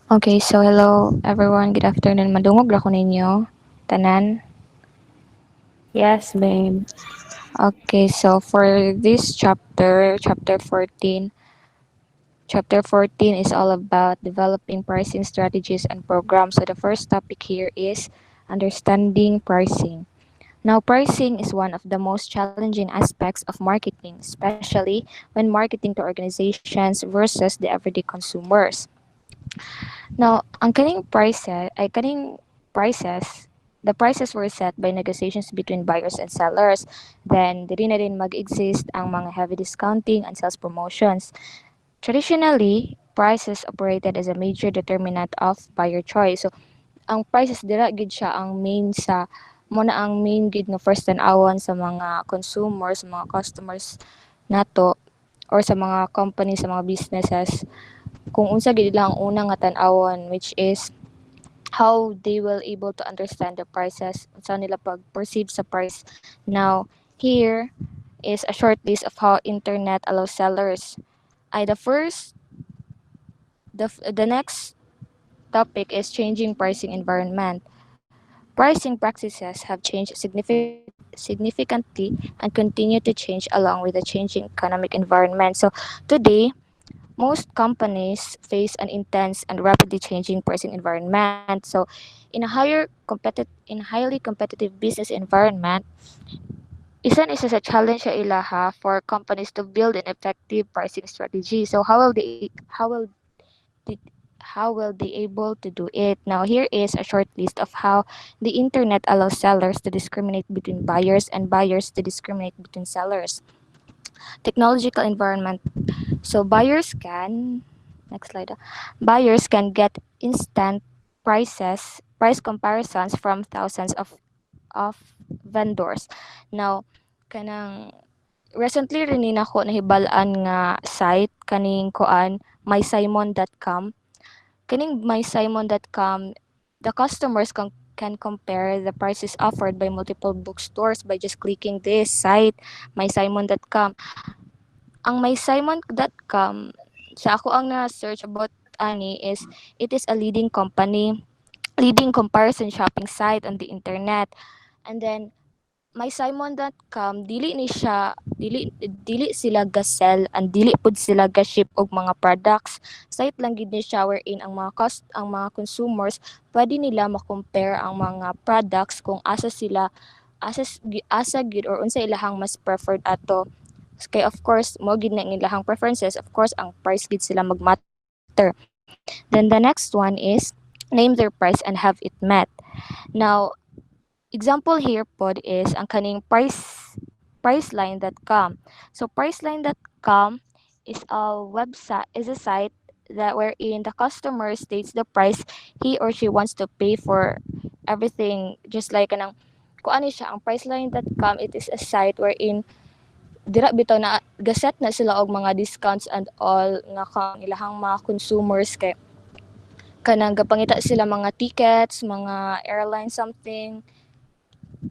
Okay, so hello everyone. Good afternoon. Madungog ra ko ninyo. Tanan. Yes, babe. Okay, so for this chapter 14 is all about developing pricing strategies and programs. So the first topic here is understanding pricing. Now, pricing is one of the most challenging aspects of marketing, especially when marketing to organizations versus the everyday consumers. Now, ang kaning prices, the prices were set by negotiations between buyers and sellers. Then, dili na din mag-exist ang mga heavy discounting and sales promotions. Traditionally, prices operated as a major determinant of buyer choice. So, ang prices dira gid siya ang main sa mo na ang main gid nga first tan-awon sa mga consumers, sa mga customers nato or sa mga companies, sa mga businesses kung unsa gid lang ang una nga tan-awon, which is how they will able to understand the prices, unsa nila pag-perceive sa price. Now, here is a short list of how internet allows sellers. Ay the first the next topic is changing pricing environment. Pricing practices have changed significantly and continue to change along with the changing economic environment. So today, most companies face an intense and rapidly changing pricing environment. So, in a highly competitive business environment, isa sa challenge sa ilaha for companies to build an effective pricing strategy. So, they, how will they able to do it? Now, here is a short list of how the internet allows sellers to discriminate between buyers and buyers to discriminate between sellers. Technological environment. So next slide. Buyers can get instant price comparisons from thousands of vendors. Now, kanang recently rin ni nako nahibalaan nga site kaning kuan mysimon.com. Kaning mysimon.com, the customers can compare the prices offered by multiple bookstores by just clicking this site mysimon.com. Ang mysimon.com, sa ako ang na-search about ani is it is a leading comparison shopping site on the internet. And then mysimon.com dili sila ga-sell and dili pud sila ga-ship og mga products. Site lang gid ni siya wherein ang mga consumers pwede nila ma-compare ang mga products kung asa gid or unsa ilahang mas preferred ato. Kay of course mo gid na ang ilahang preferences, of course ang price gid sila magmatter. Then the next one is name their price and have it met. Now, example here pod is ang kaning priceline.com. So priceline.com is a site that wherein the customer states the price he or she wants to pay for everything, just like kanang kuan ni siya ang priceline.com. It is a site wherein dira bitaw na gaset na sila og mga discounts and all nga kang ilahang mga consumers kay kanang gapangita sila mga tickets, mga airline something,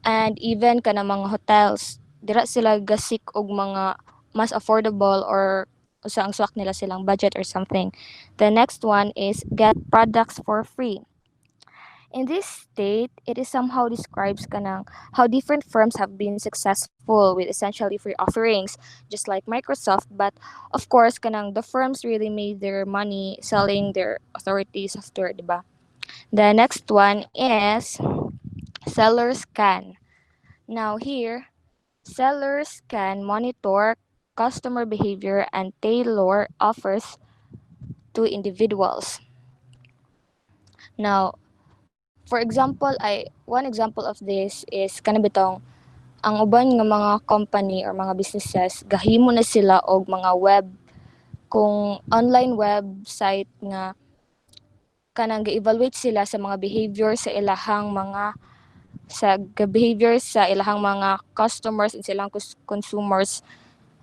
and even kana mga hotels. Dira sila gasik og mga mas affordable or usa ang swak nila silang budget or something. The next one is get products for free. In this state, it is somehow describes kanang how different firms have been successful with essentially free offerings, just like Microsoft. But of course, kanang the firms really made their money selling their authority software, diba? The next one is sellers can. Now here, sellers can monitor customer behavior and tailor offers to individuals. Now, for example, one example of this is kanabitong ang uban nga mga company or mga businesses gahimo na sila og mga kung online website nga kanang ga-evaluate sila sa mga behavior sa ilahang mga behavior sa ilahang mga customers and silang consumers.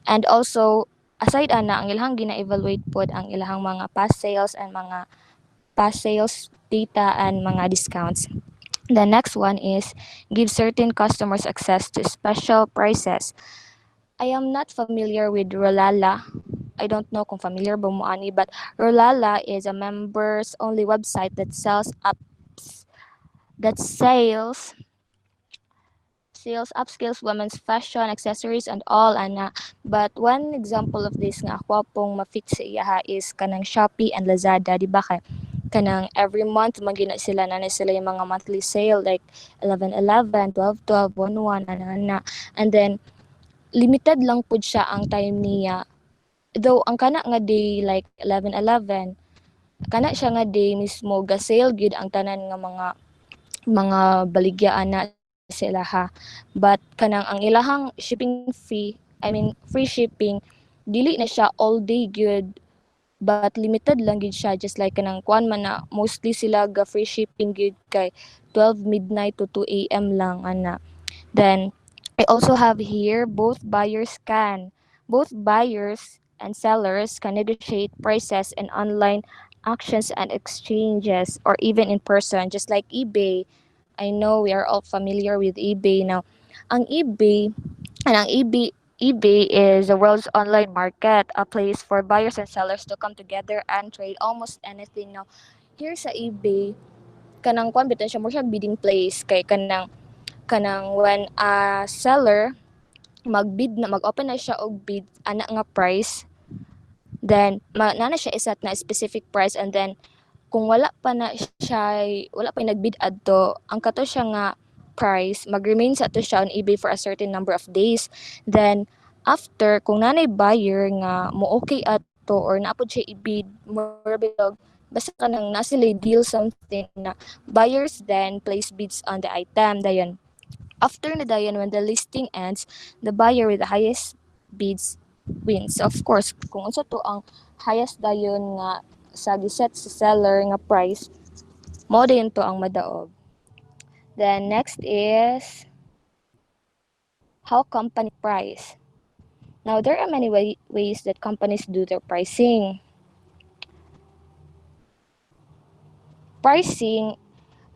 And also, aside ana, ang ilahang gina-evaluate pod ang ilahang mga past sales data and mga discounts. The next one is give certain customers access to special prices. I am not familiar with Rolala. I don't know kung familiar ba mo ani, but Rolala is a members only website that sells apps that sales upskills women's fashion accessories and all ana. But one example of this nga ako pong ma-fit sa iya is kanang Shopee and Lazada, di ba kay kanang every month magina sila na sila yung mga monthly sale like 11-11, 12-12, 1-1 ana. And then limited lang pud siya ang time niya. Though ang kana nga day like 11-11, kana siya nga day mismo ga sale gyud ang tanan nga mga baligyaan na sila ha. But kanang ang ilahang shipping fee, I mean free shipping, dili na siya all day gyud, but limited lang gyud siya, just like kanang kuan man na mostly sila ga free shipping gyud kay 12 midnight to 2 a.m. lang ana. Then I also have here both buyers and sellers can negotiate prices in online auctions and exchanges or even in person, just like eBay. I know we are all familiar with eBay now. Ang eBay and ang eBay is the world's online market, a place for buyers and sellers to come together and trade almost anything. Now, here sa eBay, kanang kuan bitan siya mo siya bidding place kay kanang when a seller mag-open na siya og bid ana nga price, then nana siya isat na specific price, and then kung wala pa nagbid adto ang kato siya nga price mag-remain sa to siya on eBay for a certain number of days. Then after kung nanay buyer nga mo okay ato or naapod siya ibid mura bitog basta kanang na sila deal something na buyers then place bids on the item dayon. After na dayon, when the listing ends, the buyer with the highest bids wins. Of course, kung unsa to ang highest dayon nga sa giset sa seller nga price, mo dayon to ang madaog. Then next is how company price. Now there are many ways that companies do their pricing. Pricing,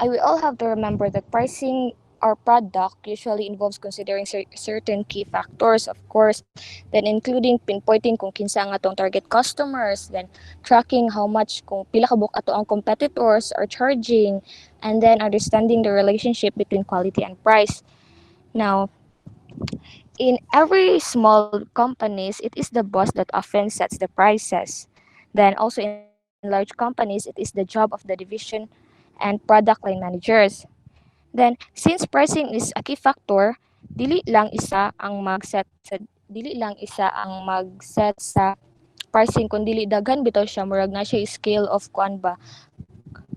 we all have to remember that pricing our product usually involves considering certain key factors, of course, then including pinpointing kung kinsa ang atong target customers, then tracking how much kung pila ka buk ato ang competitors are charging, and then understanding the relationship between quality and price. Now, in every small companies, it is the boss that often sets the prices. Then also in large companies, it is the job of the division and product line managers. Then, since pricing is a key factor, dili lang isa ang mag-set sa pricing kun dili daghan bitaw siya murag na siya scale of kuan ba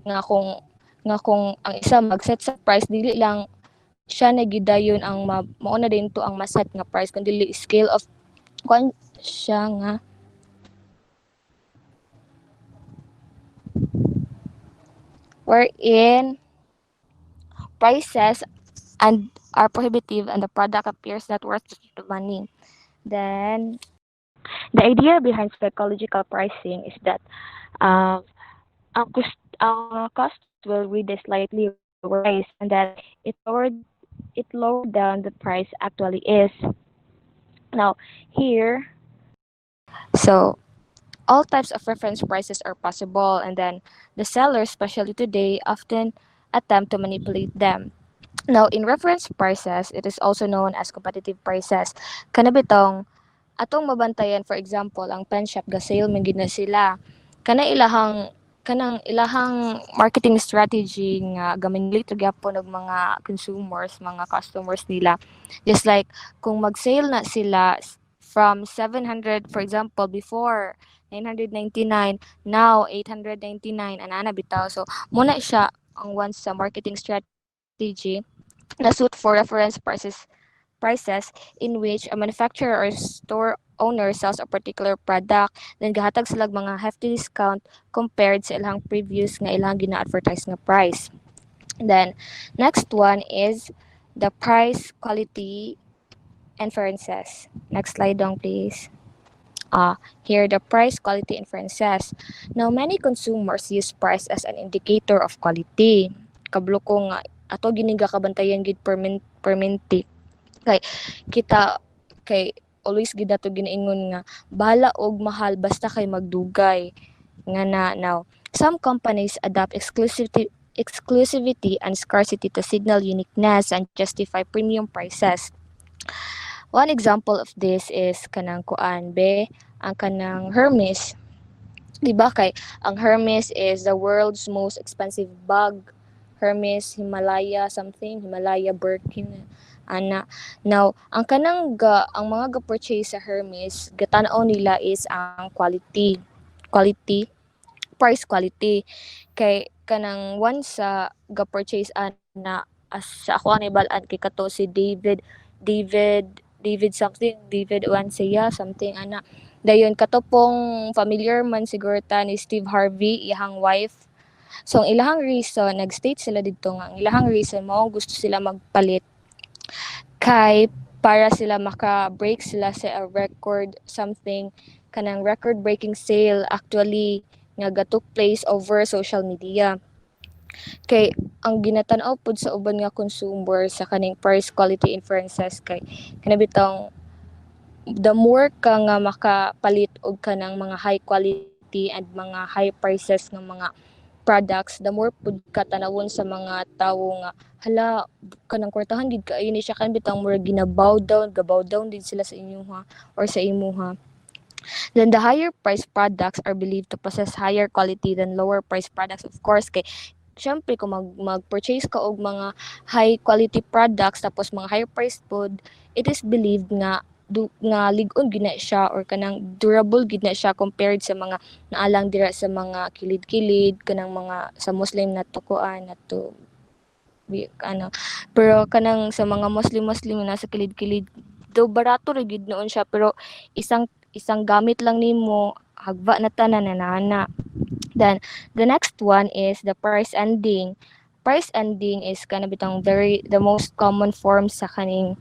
nga kung ang isa mag-set sa price dili lang siya na gidayon ang mao na din to ang maset nga price kun dili scale of kuan siya nga wherein prices and are prohibitive and the product appears not worth the money. Then the idea behind psychological pricing is that ang cost will read slightly rise, and that it lowered down the price actually is. Now here, so all types of reference prices are possible, and then the sellers, especially today, often attempt to manipulate them. Now, in reference prices, it is also known as competitive prices. Kanabitong atong mabantayan, for example, ang pen shop ga sale man gid na sila. Kanang ilahang marketing strategy nga gamanili to gyapon og mga consumers, mga customers nila. Just like kung mag-sale na sila from 700, for example, before 999, now 899 anana bitaw. So muna siya ang one sa marketing strategy na suit for reference prices in which a manufacturer or store owner sells a particular product, then gahatag sila mga hefty discount compared sa ilang previous nga ilang gina-advertise nga price. Then next one is the price quality inferences. Next slide dong please. Here the price quality inferences. Now many consumers use price as an indicator of quality. Kablo ko nga ato gini kabantayan gid permanente kay kita kay always gid nato ginaingon nga bahala og mahal basta kay magdugay nga na. Now, some companies adopt exclusivity and scarcity to signal uniqueness and justify premium prices. One example of this is kanang kuan be, ang kanang Hermes. Di ba kay ang Hermes is the world's most expensive bag. Hermes Himalaya something, Himalaya Birkin ana. Now, ang mga ga-purchase sa Hermes, gatan-aw nila is ang quality, price quality. Kay kanang once sa ga-purchase ana as sa ako ang ibalaan kay kato si David something, David Wansaya something ana. Dayon kato pong familiar man siguro ta ni Steve Harvey, iyang wife. So ang ilahang reason, nag-state sila dito nga ang ilahang reason mao gusto sila magpalit kay para sila maka-break sila sa a record something, kanang record breaking sale actually nga took place over social media. Kay ang ginatan-aw pud sa uban nga consumer sa kaning price quality inferences kay kanabitang the more ka nga makapalit og kanang mga high quality and mga high prices ng mga products, the more pud ka tanawon sa mga tawo nga hala kanang kwartahan gid kaayo ni siya kan bitang mura gabaw down din sila sa inyo or sa imuha. Then the higher price products are believed to possess higher quality than lower price products, of course kay syempre kung mag-purchase ka og mga high quality products tapos mga higher price food, it is believed nga nga lig-on gid na siya or kanang durable gid na siya compared sa mga naalang dira sa mga kilid-kilid kanang mga sa Muslim na tukuan na to ano. Pero kanang sa mga Muslim na sa kilid-kilid do barato ra gid noon siya pero isang isang gamit lang nimo hagba na tanan na nana. Then the next one is the price ending. Price ending is kana bitang the most common form sa kaning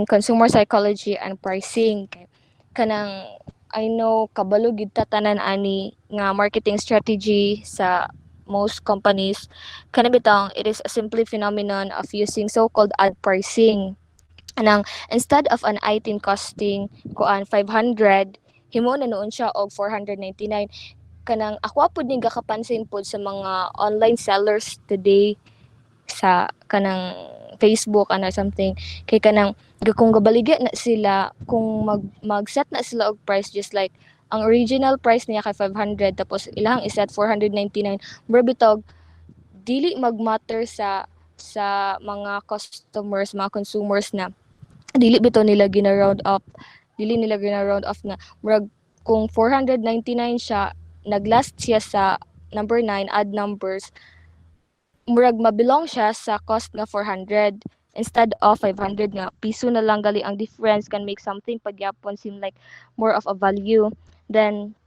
consumer psychology and pricing. Kanang I know kabalo gid ta tanan ani nga marketing strategy sa most companies. Kana bitang it is a simply phenomenon of using so-called ad pricing. Anang instead of an item costing kuan 500, himo na noon siya og 499. Kanang ako pud ni gakapansin pud sa mga online sellers today sa kanang Facebook ana something kay kanang kung gabaligya na sila kung mag-set na sila og price just like ang original price niya kay 500 tapos ilang iset 499 bro bitog dili mag-matter sa mga customers, mga consumers na dili bitaw nila gina-round up, dili nila gina-round off na murag kung 499 siya, naglast siya sa number 9 add numbers, murag mabilong siya sa cost nga 400 instead of 500 nga piso na lang gali ang difference can make something pagyapon seem like more of a value. Then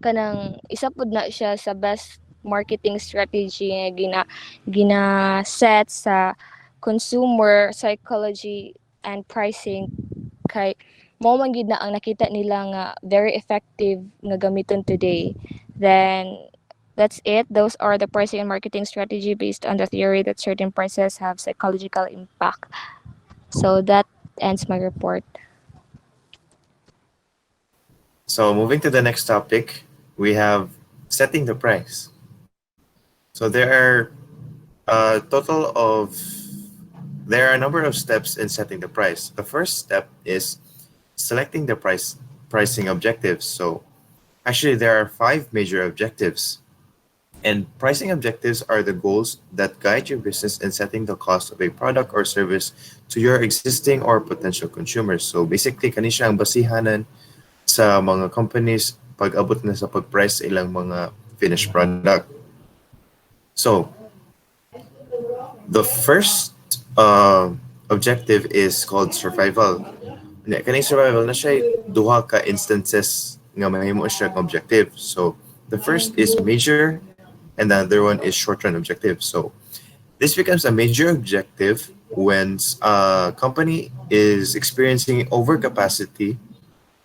kanang isa pud na siya sa best marketing strategy nga gina set sa consumer psychology and pricing kay mao man gid na ang nakita nila nga very effective nga gamiton today. Then that's it. Those are the pricing and marketing strategy based on the theory that certain prices have psychological impact. So that ends my report. So moving to the next topic, we have setting the price. So there are a number of steps in setting the price. The first step is selecting the pricing objectives. So actually there are 5 major objectives. And pricing objectives are the goals that guide your business in setting the cost of a product or service to your existing or potential consumers. So basically kani siya ang basihanan sa mga companies pag abot na sa pag-price sa ilang mga finished product. So the first objective is called survival. Kaning survival na siya duha ka instances nga mahimo siya ang objective. So the first is major and the other one is short-run objective. So this becomes a major objective when a company is experiencing overcapacity,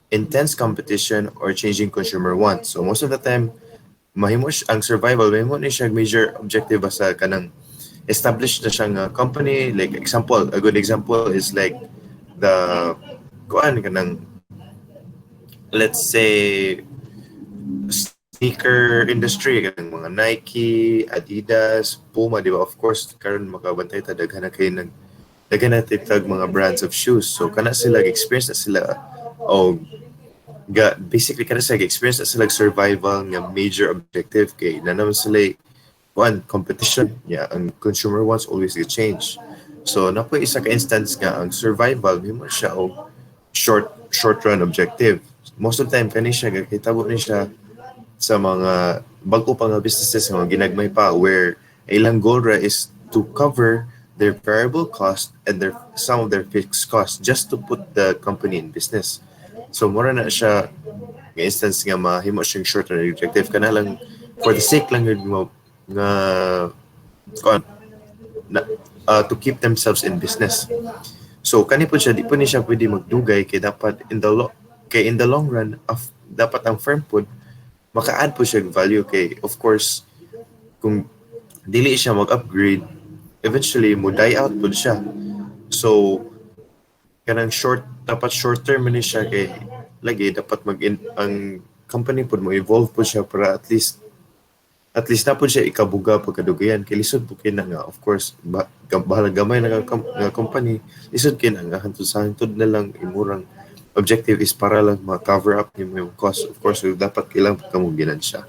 intense competition, or changing consumer wants. So most of the time, ang survival, mahimo ni siya major objective sa kanang established na siyang company. Like example, a good example is like the kuan kanang, let's say, sneaker industry kanang mga Nike, Adidas, Puma, di ba? Of course, karon makabantay ta daghan na kay daghan na titag mga brands of shoes. So kana sila experience na sila o basically kana sila experience na sila survival nga major objective kay na naman sila one competition. Yeah, ang consumer wants always get change. So na po isa ka instance nga ang survival mo siya o short run objective. Most of the time kani siya gakitabo ni siya sa mga bago pa nga businesses nga ginagmay pa where ilang goal ra is to cover their variable cost and some of their fixed costs just to put the company in business. So mura na siya nga instance nga mahimo siyang short run objective kana lang for the sake lang yun mo nga kuan na, to keep themselves in business. So kani po siya di po ni siya pwede magdugay kay dapat in the long run dapat ang firm pod maka-add po siya value kay of course kung dili siya mag-upgrade eventually mo die out po siya. So kanang dapat short term ni siya kay lagi dapat ang company pod mo evolve po siya para at least na po siya ikabuga pagkadugayan kay lisod po kina nga of course bahala gamay na nga company lisod kina nga hantod na lang imurang objective is para lang ma-cover up yung cost. Of course so dapat kailang pagkamuginan siya.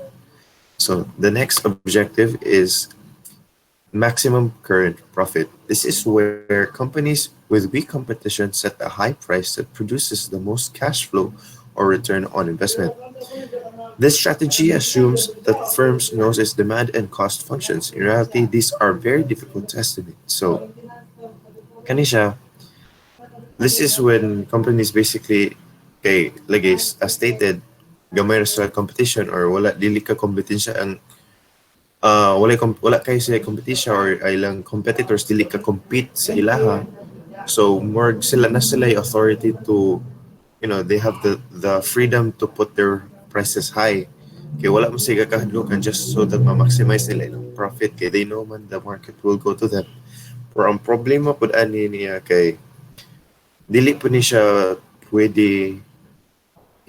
So the next objective is maximum current profit. This is where companies with weak competition set a high price that produces the most cash flow or return on investment. This strategy assumes that firms knows its demand and cost functions. In reality, these are very difficult to estimate. So, kanisha, this is when companies basically, kay lagi as stated, gamay sa competition or wala dili ka kompetensya ang wala kayo sa competition or ilang competitors dili ka compete sa ilaha. So more sila authority to they have the freedom to put their prices high. Kaya wala mo siya kahadlukan just so that ma-maximize nila ilang profit kay they know man the market will go to them. Pero ang problema pud ani niya kay dili po ni siya pwede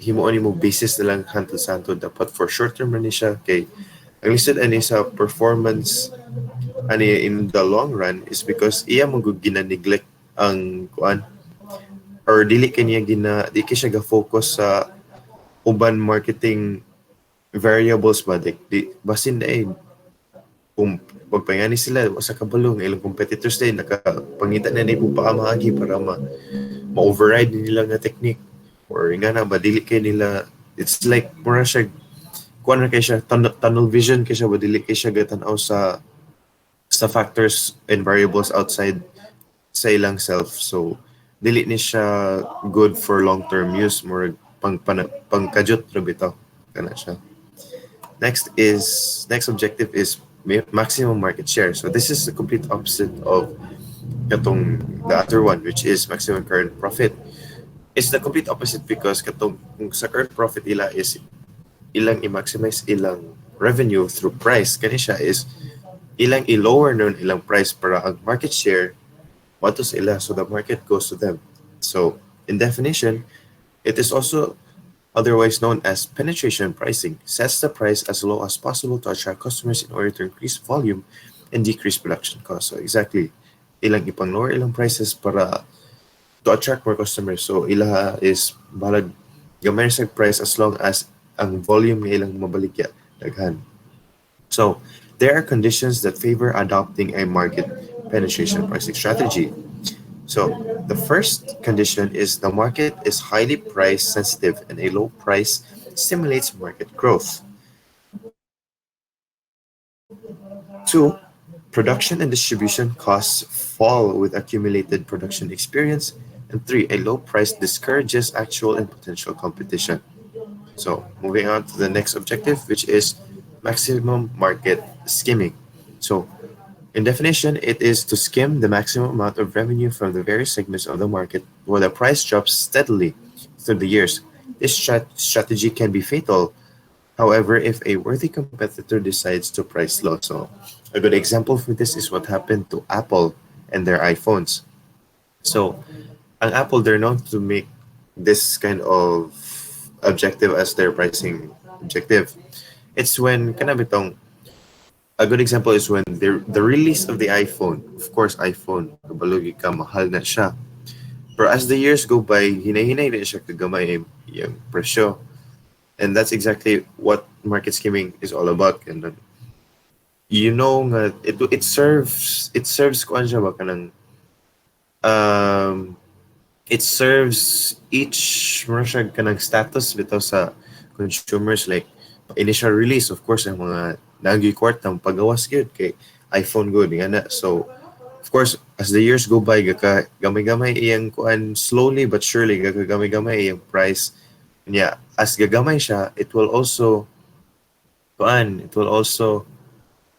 himuon mo basis na lang hantod-santod dapat for short term ni siya kay ang lisod ani sa performance ani in the long run is because iya mo gina-neglect ang kuan or dili kaniya di siya ga-focus sa uban marketing variables ba basin na kung pagpangani sila sa kabalo ng ilang competitors din nakapangita na ni paamaagi para ma-override nila nga technique or nga na ba dili kay nila it's like mura siya kuan na kay siya tunnel vision kay siya ba dili kay siya gatan-aw sa factors and variables outside sa ilang self. So dili ni siya good for long-term use more pangkajut ra bitaw kana siya. Next objective is maximum market share. So this is the complete opposite of the other one which is maximum current profit. It's the complete opposite because kung sa current profit ila is ilang i-maximize ilang revenue through price kani siya is ilang i-lower nun ilang price para ang market share wato sa ila so the market goes to them. So in definition it is also otherwise known as penetration pricing, sets the price as low as possible to attract customers in order to increase volume and decrease production costs. So exactly, ilang ipang-lower ilang prices para to attract more customers. So ilaha is balag gamay sa price as long as ang volume nga ilang mabaligya daghan. So there are conditions that favor adopting a market penetration pricing strategy. So the first condition is the market is highly price sensitive and a low price stimulates market growth. 2. Production and distribution costs fall with accumulated production experience. And 3. A low price discourages actual and potential competition. So moving on to the next objective, which is maximum market skimming. So in definition, it is to skim the maximum amount of revenue from the various segments of the market where the price drops steadily through the years. This strategy can be fatal, however, if a worthy competitor decides to price low. So A good example for this is what happened to Apple and their iPhones. So, ang Apple, they're known to make this kind of objective as their pricing objective. It's when kanabitong a good example is when the release of the iPhone. Of course, iPhone kabalugi ka mahal na siya. Pero as the years go by, hinay-hinay din siya kagamay yung presyo. And that's exactly what market skimming is all about. And you know nga it serves kuan siya ba kanang um it serves each mura siya kanang status bitaw sa consumers like initial release of course ang mga nagi kwartang pagawas gyud kay iPhone good nga na. So of course as the years go by gaka gamay-gamay iyang kuan slowly but surely gaka gamay-gamay iyang price. Yeah, as gagamay siya, it will also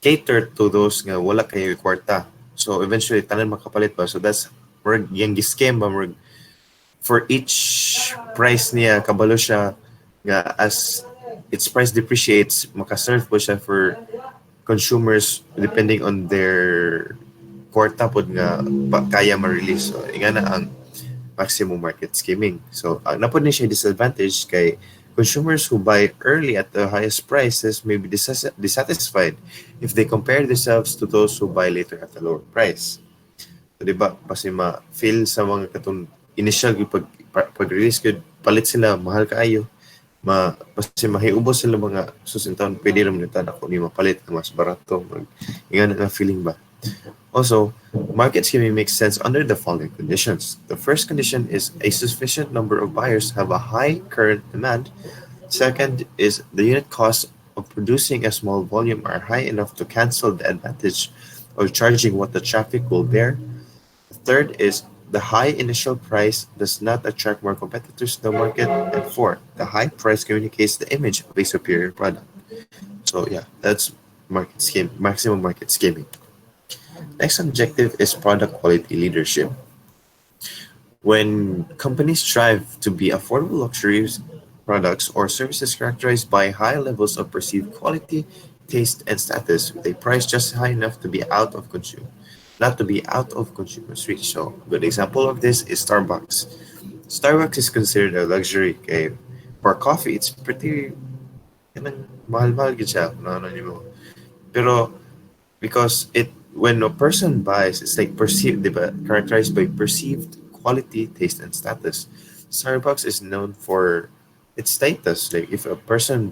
cater to those nga wala kayo kwarta. So eventually tanan makapalit ba. So that's murag yang gi-scam ba murag for each price niya kabalo siya nga as its price depreciates makaserve po siya for consumers depending on their kwarta pod nga kaya ma-release. So nga na ang maximum market skimming. So napod ni siya disadvantage kay consumers who buy early at the highest prices may be dissatisfied if they compare themselves to those who buy later at a lower price. So, di ba? Kasi ma-feel sa mga katong initial pag-release good, palit sila, mahal kaayo. Kasi mahiubos sila mga susintaon, pwede naman nito ako ni mapalit na mas barato. Nga na feeling ba? Also, market skimming makes sense under the following conditions. The first condition is a sufficient number of buyers have a high current demand. Second is the unit costs of producing a small volume are high enough to cancel the advantage of charging what the traffic will bear. Third is the high initial price does not attract more competitors to the market. And fourth, the high price communicates the image of a superior product. So yeah, that's maximum market skimming. Next objective is product quality leadership. When companies strive to be affordable luxuries products or services characterized by high levels of perceived quality, taste, and status, with a price just high enough to be not to be out of consumers' reach. So, a good example of this is Starbucks. Starbucks is considered a luxury. Okay, for coffee, it's pretty kanang mahal-mahal gid siya. Ano mo. Pero because when a person buys, it's like perceived, diba? Characterized by perceived quality, taste, and status. Starbucks is known for its status. Like if a person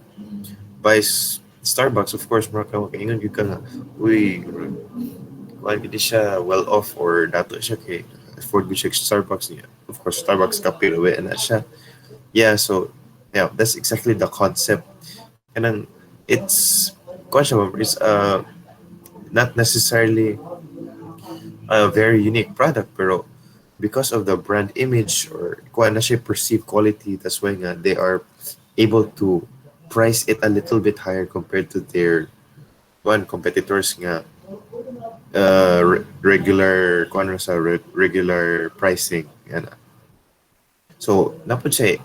buys Starbucks, of course, makaingon yung ka nga, uy, why hindi siya well off or dato siya kay afford mo siya Starbucks niya. Of course, Starbucks kape rawi na siya. Yeah, so yeah, that's exactly the concept. Kanang it's it's not necessarily a very unique product, pero because of the brand image or kung na siya perceived quality, that's why nga they are able to price it a little bit higher compared to their competitors nga regular regular pricing yan. So napod siya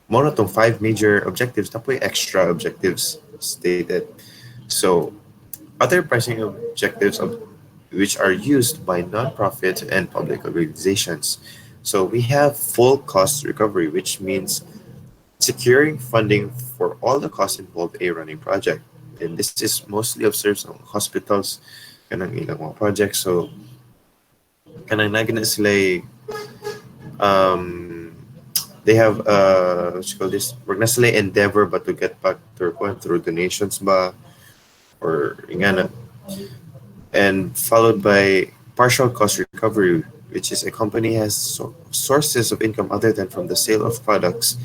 mo na tong five major objectives tapoy extra objectives stated. So other pricing objectives which are used by nonprofit and public organizations. So we have full cost recovery, which means securing funding for all the costs involved in a running project. And this is mostly observed on hospitals kanang ilang mga projects. So kanang nagina sila they have what you call this, wag na sila endeavor but to get back to through donations ba or ingana, and followed by partial cost recovery, which is a company has sources of income other than from the sale of products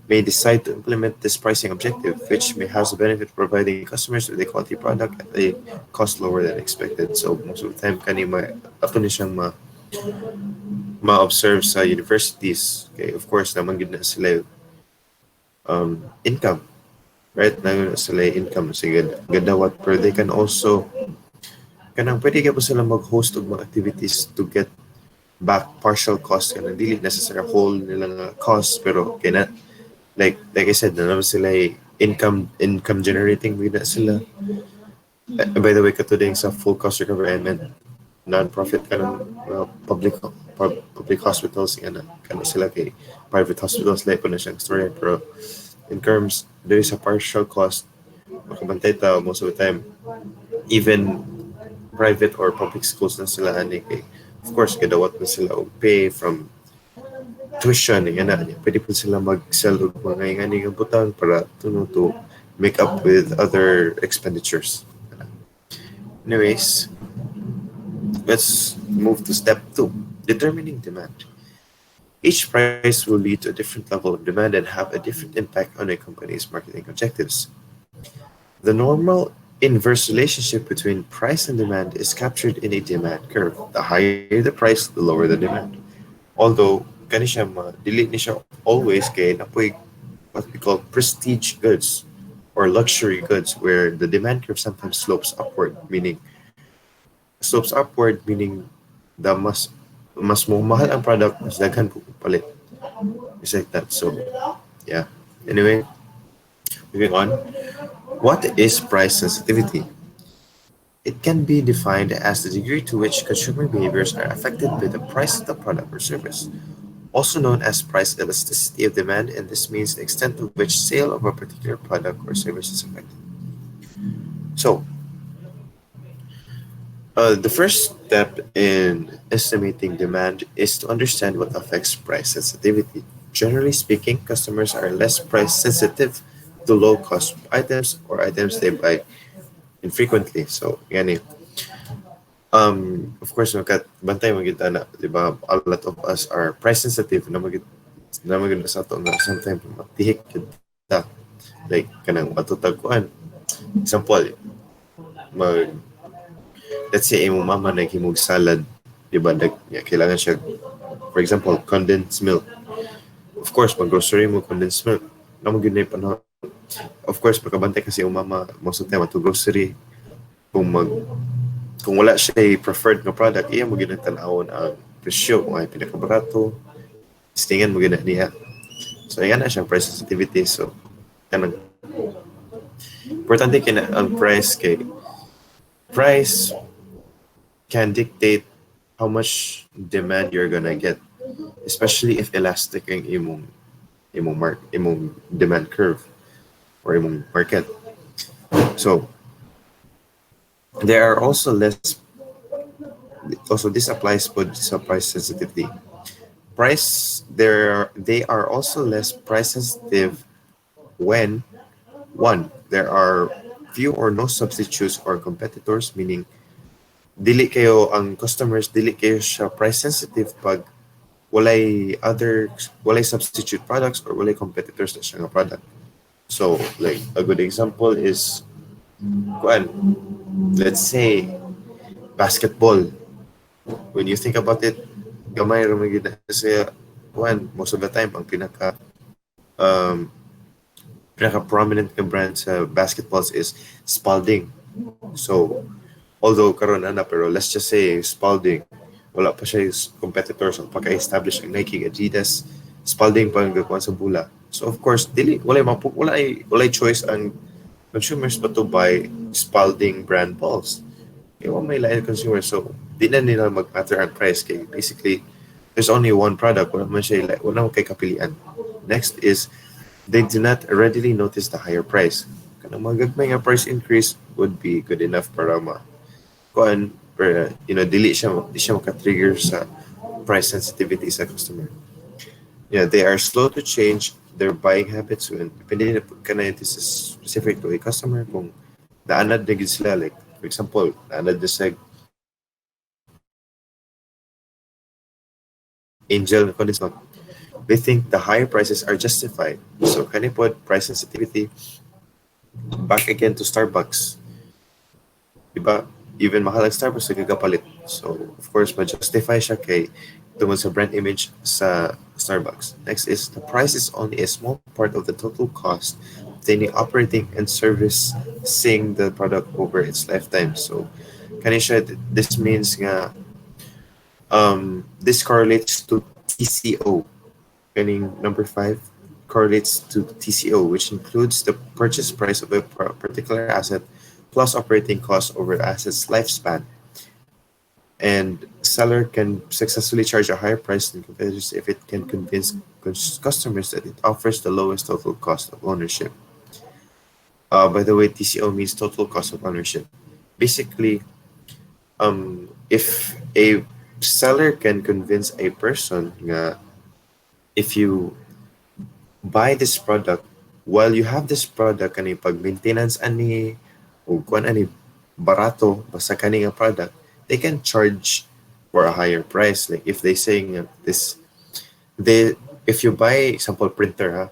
may decide to implement this pricing objective, which may have the benefit of providing customers with a quality product at a cost lower than expected. So most of the time kani ato ni siyang ma-observe sa universities. Okay, of course naman gid na sila income, right? Na sila income sige gadawat, pero they can also kanang pwede ka pa sila mag-host of mga activities to get back partial cost kanang dili necessary whole nila nga cost, pero kaya like I said na naman sila income generating with sila. By the way, katuding sa full cost recovery, I meant non-profit ka ng public hospitals kana sila kay private hospitals like ko na siyang story, pero in terms there is a partial cost makabantay ta most of the time, even private or public schools na sila ani kay of course gadawat na sila og pay from tuition nga na niya pwede po sila mag-sell og mga nga butang para to make up with other expenditures. Anyways, let's move to step 2, determining demand. Each price will lead to a different level of demand and have a different impact on a company's marketing objectives. The normal inverse relationship between price and demand is captured in a demand curve. The higher the price, the lower the demand. Although, kani siya dili ni siya always kay napoy what we call prestige goods or luxury goods where the demand curve sometimes slopes upward meaning the mas mo mahal ang product, mas daghan po palit. It's like that. So, yeah. Anyway, moving on. What is price sensitivity? It can be defined as the degree to which consumer behaviors are affected by the price of the product or service, also known as price elasticity of demand, and this means the extent to which sale of a particular product or service is affected. So, the first step in estimating demand is to understand what affects price sensitivity. Generally speaking, customers are less price sensitive to low cost items or items they buy infrequently. So, yan eh. Of course, bantay magita na, di ba? A lot of us are price sensitive na magita sa ito nga sometimes matihik kita. Like, kanang matutagkuan. Example, mag let's say imong mama naghimog salad, di ba? Kailangan siya, for example, condensed milk. Of course, pag grocery mo condensed milk, naman yun na yung panahon. Of course, pagkabantay kasi yung mama, most of the time, ato grocery, kung wala siya preferred na product, iya mo ginang tanawon ang presyo, kung ay pinakabarato, istingan mo ginang niya. So, yan na siyang price sensitivity. So, kanang importante kina ang price can dictate how much demand you're gonna get, especially if elastic ang imong demand curve or imong market. So there are also this applies for sa price sensitivity. They are also less price sensitive when one, there are few or no substitutes or competitors, meaning dili kayo siya price sensitive pag walay substitute products or walay competitors na siya nga product. So like a good example is let's say basketball. When you think about it, gamay ra man gid sa most of the time ang pinaka prominent na brand sa basketballs is Spalding. So although karon na pero let's just say Spalding, wala pa siya competitors ang pagka-establish ang Nike, Adidas, Spalding pa ang gakuan sa bula. So of course, walay choice ang consumers but to buy Spalding brand balls. Kaya may lain consumers, so di na nila mag-matter ang price kay basically there's only one product, wala man kay kapilian. Next is they do not readily notice the higher price. Kanang magagmay nga price increase would be good enough para di siya maka-trigger sa price sensitivity sa customer. They are slow to change their buying habits when depende na this is specific to a customer kung naanad na gid sila, like for example naanad na sa Angel condensed milk, they think the higher prices are justified. So kanipod price sensitivity back again to Starbucks, diba? Even mahal ang Starbucks nagagapalit. So of course ma-justify siya kay tungod sa brand image sa Starbucks. Next is the price is only a small part of the total cost of any operating and servicing the product over its lifetime. So kanisha, this means nga this correlates to TCO. Meaning number 5 correlates to TCO, which includes the purchase price of a particular asset plus operating costs over assets lifespan. And seller can successfully charge a higher price than competitors if it can convince customers that it offers the lowest total cost of ownership. By the way, TCO means total cost of ownership. Basically, if a seller can convince a person nga if you buy this product, while you have this product, kani pag maintenance ani o kuan ani barato basta kani nga product, they can charge for a higher price. Like if they saying this, they if you buy example printer,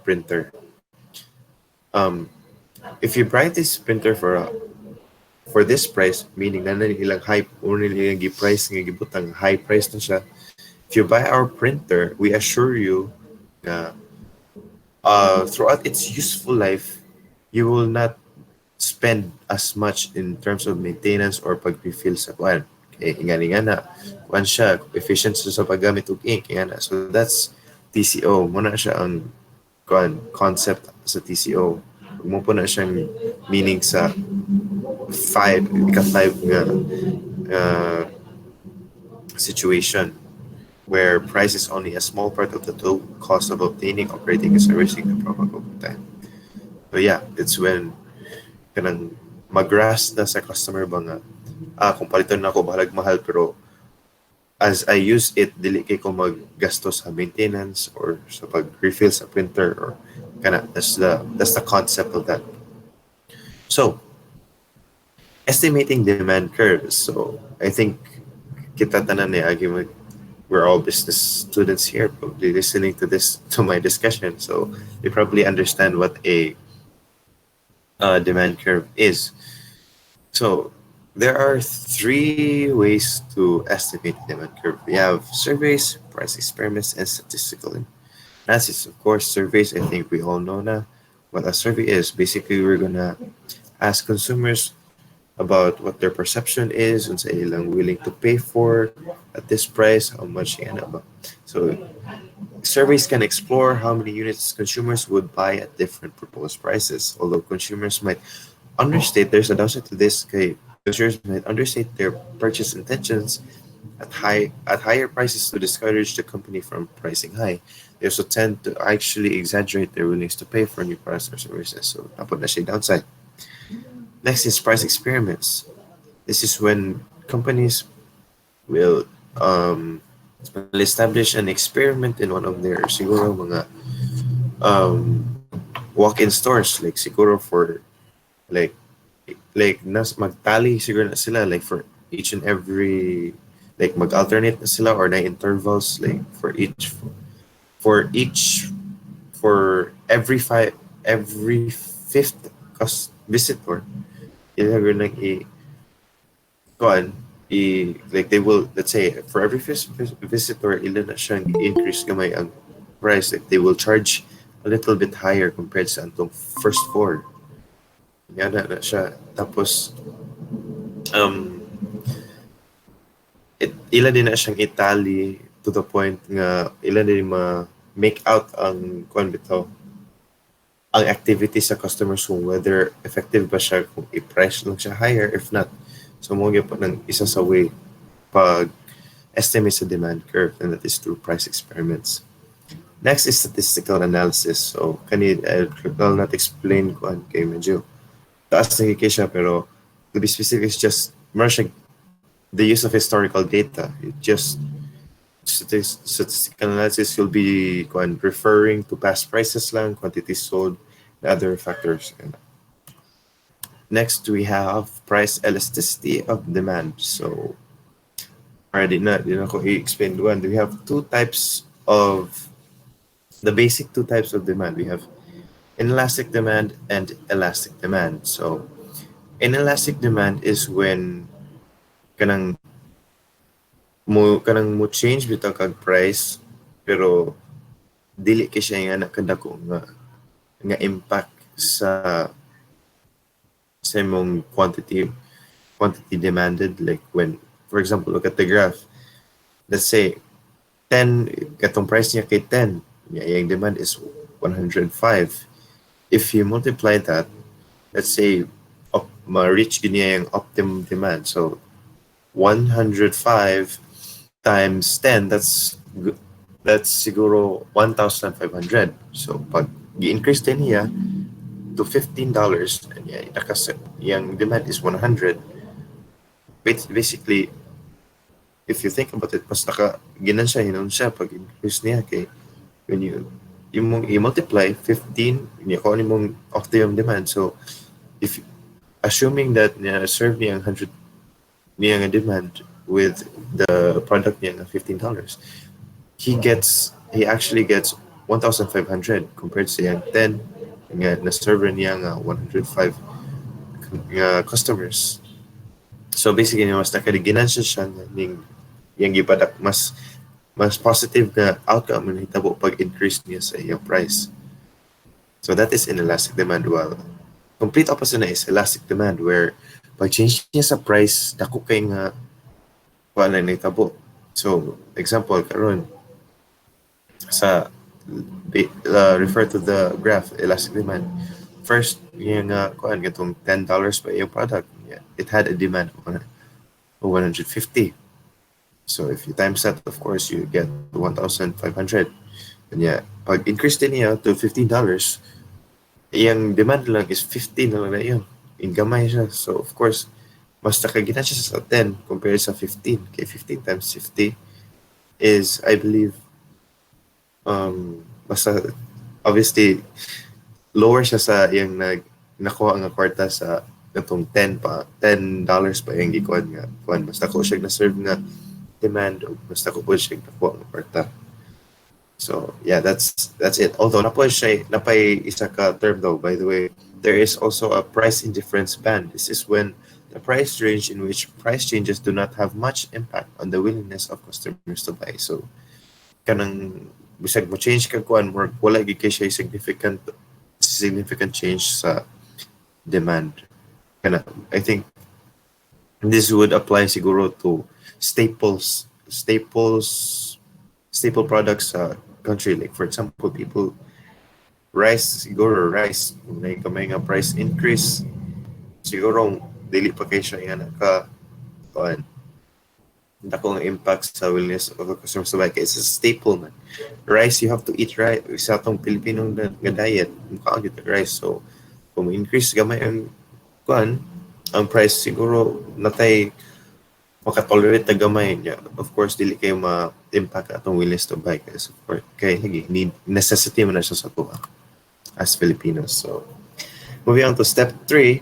um, if you buy this printer for this price, meaning na nilang high or nilang gi-price nga gibutang high price na siya. If you buy our printer, we assure you na throughout its useful life, you will not spend as much in terms of maintenance or pag-refill sa kuan. Okay, nga na, kuan siya, efficient siya sa paggamit og ink, nga na. So that's TCO. Muna siya ang kuan, concept sa TCO. Mo po na siyang meaning sa ika-5 nga situation where price is only a small part of the total cost of obtaining, operating, and servicing the product over time. So yeah, it's when kanang mag-grasp na sa customer ba nga, kung palitan na ako bahalag mahal pero as I use it, dili kay ko maggasto sa maintenance or sa pag-refill sa printer or kana. That's the concept of that. So, estimating demand curves. So, I think kita tanan ni agi we're all business students here probably listening to my discussion. So, they probably understand what a demand curve is. So, there are 3 ways to estimate the demand curve. We have surveys, price experiments, and statistical analysis. Of course, surveys, I think we all know na what a survey is. Basically, we're gonna ask consumers about what their perception is, unsa ilang willing to pay for at this price, how much yan ba. So, surveys can explore how many units consumers would buy at different proposed prices. Although consumers might understate, there's a downside to this, kay consumers might understate their purchase intentions at higher prices to discourage the company from pricing high. They also tend to actually exaggerate their willingness to pay for new products or services. So, napod na siya downside. Next is price experiments. This is when companies will establish an experiment in one of their siguro mga walk-in stores, like siguro for like nas magtali siguro na sila like for each and every, like mag-alternate na sila or na intervals like for every fifth visitor ilagay nag like they will, let's say for every visitor ilan na siyang increase gamay ang price, like they will charge a little bit higher compared sa antong first 4. Yan na siya. Tapos ilan din na siyang itali to the point nga ilan din ma-make out ang kuan bitaw ang activity sa customers kung whether effective ba siya kung i-price lang siya higher, if not. So mo gyud po ng isa sa way pag estimate sa demand curve, and that is through price experiments. Next is statistical analysis. So kani I'll not explain kuan kay medyo taas na siya, pero to be specific is just the use of historical data. It just statistical analysis will be referring to past prices lang, quantities sold, and other factors. Next, we have price elasticity of demand. So, already na ko i-explain one. We have the basic 2 types of demand. We have inelastic demand and elastic demand. So, inelastic demand is when kanang mo change bitaw kag price pero dili kay siya nga nakadako nga impact sa imong quantity demanded. Like when, for example, look at the graph. Let's say 10 katong price niya kay 10, yung demand is 105. If you multiply that, let's say ma-reach niya yung optimum demand. So 105 times 10, that's siguro 1,500. So pag i-increase din niya to $15, and yung demand is 100. Basically, if you think about it, mas ginan siya pag increase niya kay when yung mong i-multiply 15 niya kung ano mong optimum demand. So if assuming that niya serve niya ang 100 niya ang demand with the product niya ng $15, he actually gets 1,500 compared sa yung 10 nga na server niya nga 105 customers. So basically mas nakaliginan siya ning yung gipadak mas positive na outcome na hitabo pag increase niya sa iyang price. So that is inelastic demand, while complete opposite na is elastic demand, where pag change niya sa price dako kay nga wala na hitabo. So example karon sa refer to the graph elastic demand. First yung kuan gatong $10 pa yung product, it had a demand of 150. So if you times that, of course, you get 1,500. And pag increase din niya to $15, yung demand lang is 15 na lang na yun. Gamay siya. So of course, mas nakaginan siya sa 10 compared sa 15. Kay 15 times 50 is, I believe, basta obviously lower siya sa yung nakuha nga kwarta sa itong $10 pa yung gikuan nga kuan, basta ko siya na-serve nga demand o basta ko po siya nakuha nga kwarta. So yeah, that's it. Although napay isa ka term though, by the way, there is also a price indifference band. This is when the price range in which price changes do not have much impact on the willingness of customers to buy. So kanang bisag mo change ka kuan, wala gyud kay siya significant change sa demand. I think this would apply siguro to staple products sa country, like for example rice, kung may kamay nga price increase siguro dili pa kay siya nga dakong impact sa willingness of the customers to buy. It's a staple man. Rice, you have to eat rice. Sa atong Pilipino nga diet, mukha ang rice. So kung increase gamay ang price, siguro natay makatolerate na gamay niya. Of course, dili kayo ma-impact atong willingness to buy, kasi of course, kaya necessity mo na siya sa tuwa as Filipinos. So moving on to step 3,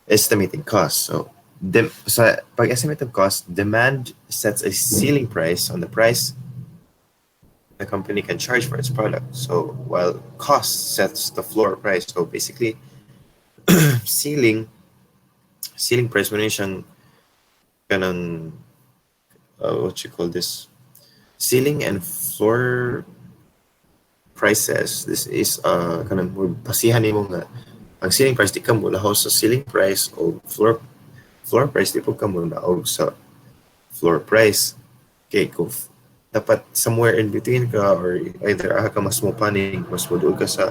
estimating cost. So sa pag-estimate of cost, demand sets a ceiling price on the price the company can charge for its product. So while cost sets the floor price. So basically, ceiling price mo na siyang kanang what you call this, ceiling and floor prices. This is kanang basihan nimo nga ang ceiling price di ka mo lahaw sa ceiling price o floor price di po ka mo naog sa floor price. Okay, kung dapat somewhere in between ka, or either ka mas mo paning, mas moduol ka sa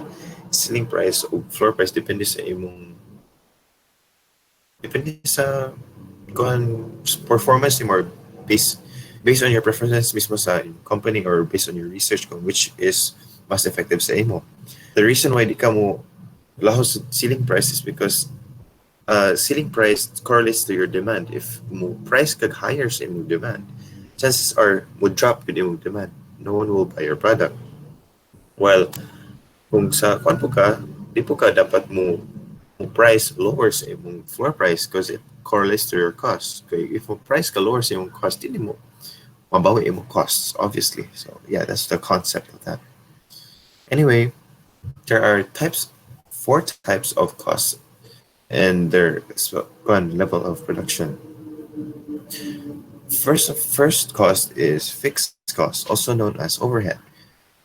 ceiling price o floor price, depende sa performance mo, or based on your preferences mismo sa company, or based on your research kung which is mas effective sa imo. The reason why di ka mo lahaw sa ceiling price is because ceiling price correlates to your demand. If mo price kag higher sa imong demand, chances are mo drop with imong demand. No one will buy your product. While kung sa kuan po ka, di po ka dapat mo price lower sa imong floor price because it correlates to your cost. Okay, if mo price ka lower sa imong cost, hindi mo mabawi imong costs, obviously. So yeah, that's the concept of that. Anyway, there are 4 types of costs and their level of production. First cost is fixed cost, also known as overhead.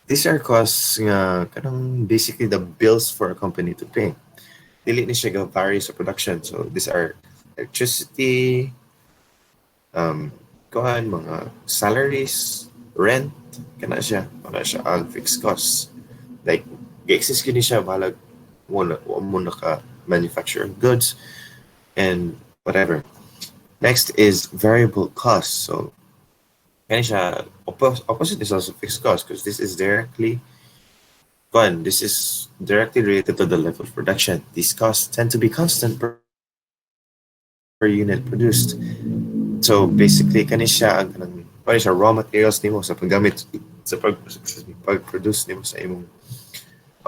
These are costs nga kanang basically the bills for a company to pay. Dili ni siya vary sa production. So these are electricity, mga salaries, rent, kana siya ang fixed costs. Like ga-exist kini siya balag mo naka manufacture of goods and whatever. Next is variable costs. So kani siya opposite is also fixed cost because this is directly related to the level of production. These costs tend to be constant per unit produced. So basically kani siya ang kanang kani siya raw materials nimo sa paggamit pag-produce nimo sa imong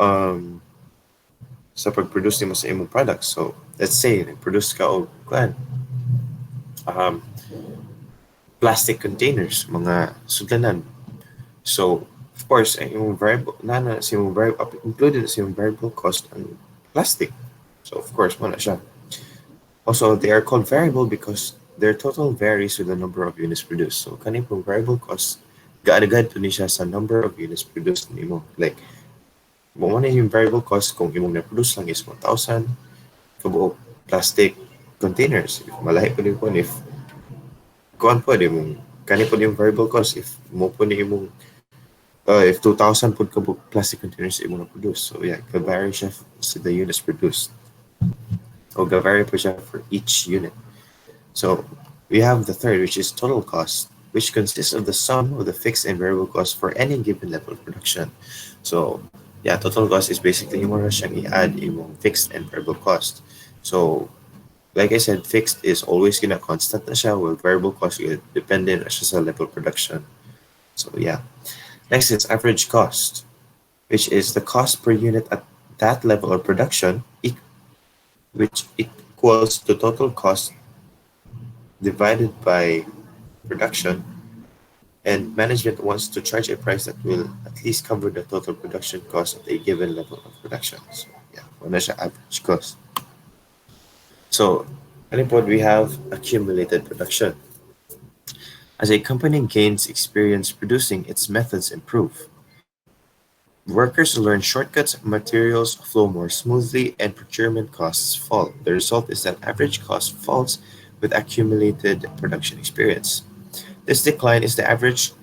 um product. So let's say nag-produce ka og um plastic containers, mga sudlanan. So of course yung variable sa imong variable included sa imong variable cost ang plastic. So of course mo na siya. Also, they are called variable because their total varies with the number of units produced. So, kaning pong variable cost, gaanagad to ni siya sa number of units produced nimo. Like, mo na yung variable cost kung imong na-produce lang is 1,000 kabuok plastic containers. If malahi po din po, if kuan po, di mong, kani po yung variable cost, if mo po ni imong, if 2,000 po kabuok plastic containers imong na-produce. So, yeah, ka-vary siya sa the units produced. O ga-vary po siya for each unit. So we have the third, which is total cost, which consists of the sum of the fixed and variable costs for any given level of production. So yeah, total cost is basically yung mga siyang i-add yung fixed and variable cost. So like I said, fixed is always gonna constant na siya, while variable cost is dependent na siya sa level of production. So yeah. Next is average cost, which is the cost per unit at that level of production, which equals the total cost divided by production, and management wants to charge a price that will at least cover the total production cost at a given level of production. So yeah, wala siya average cost. So we have accumulated production. As a company gains experience producing, its methods improve. Workers learn shortcuts, materials flow more smoothly, and procurement costs fall. The result is that average cost falls with accumulated production experience. This decline is the average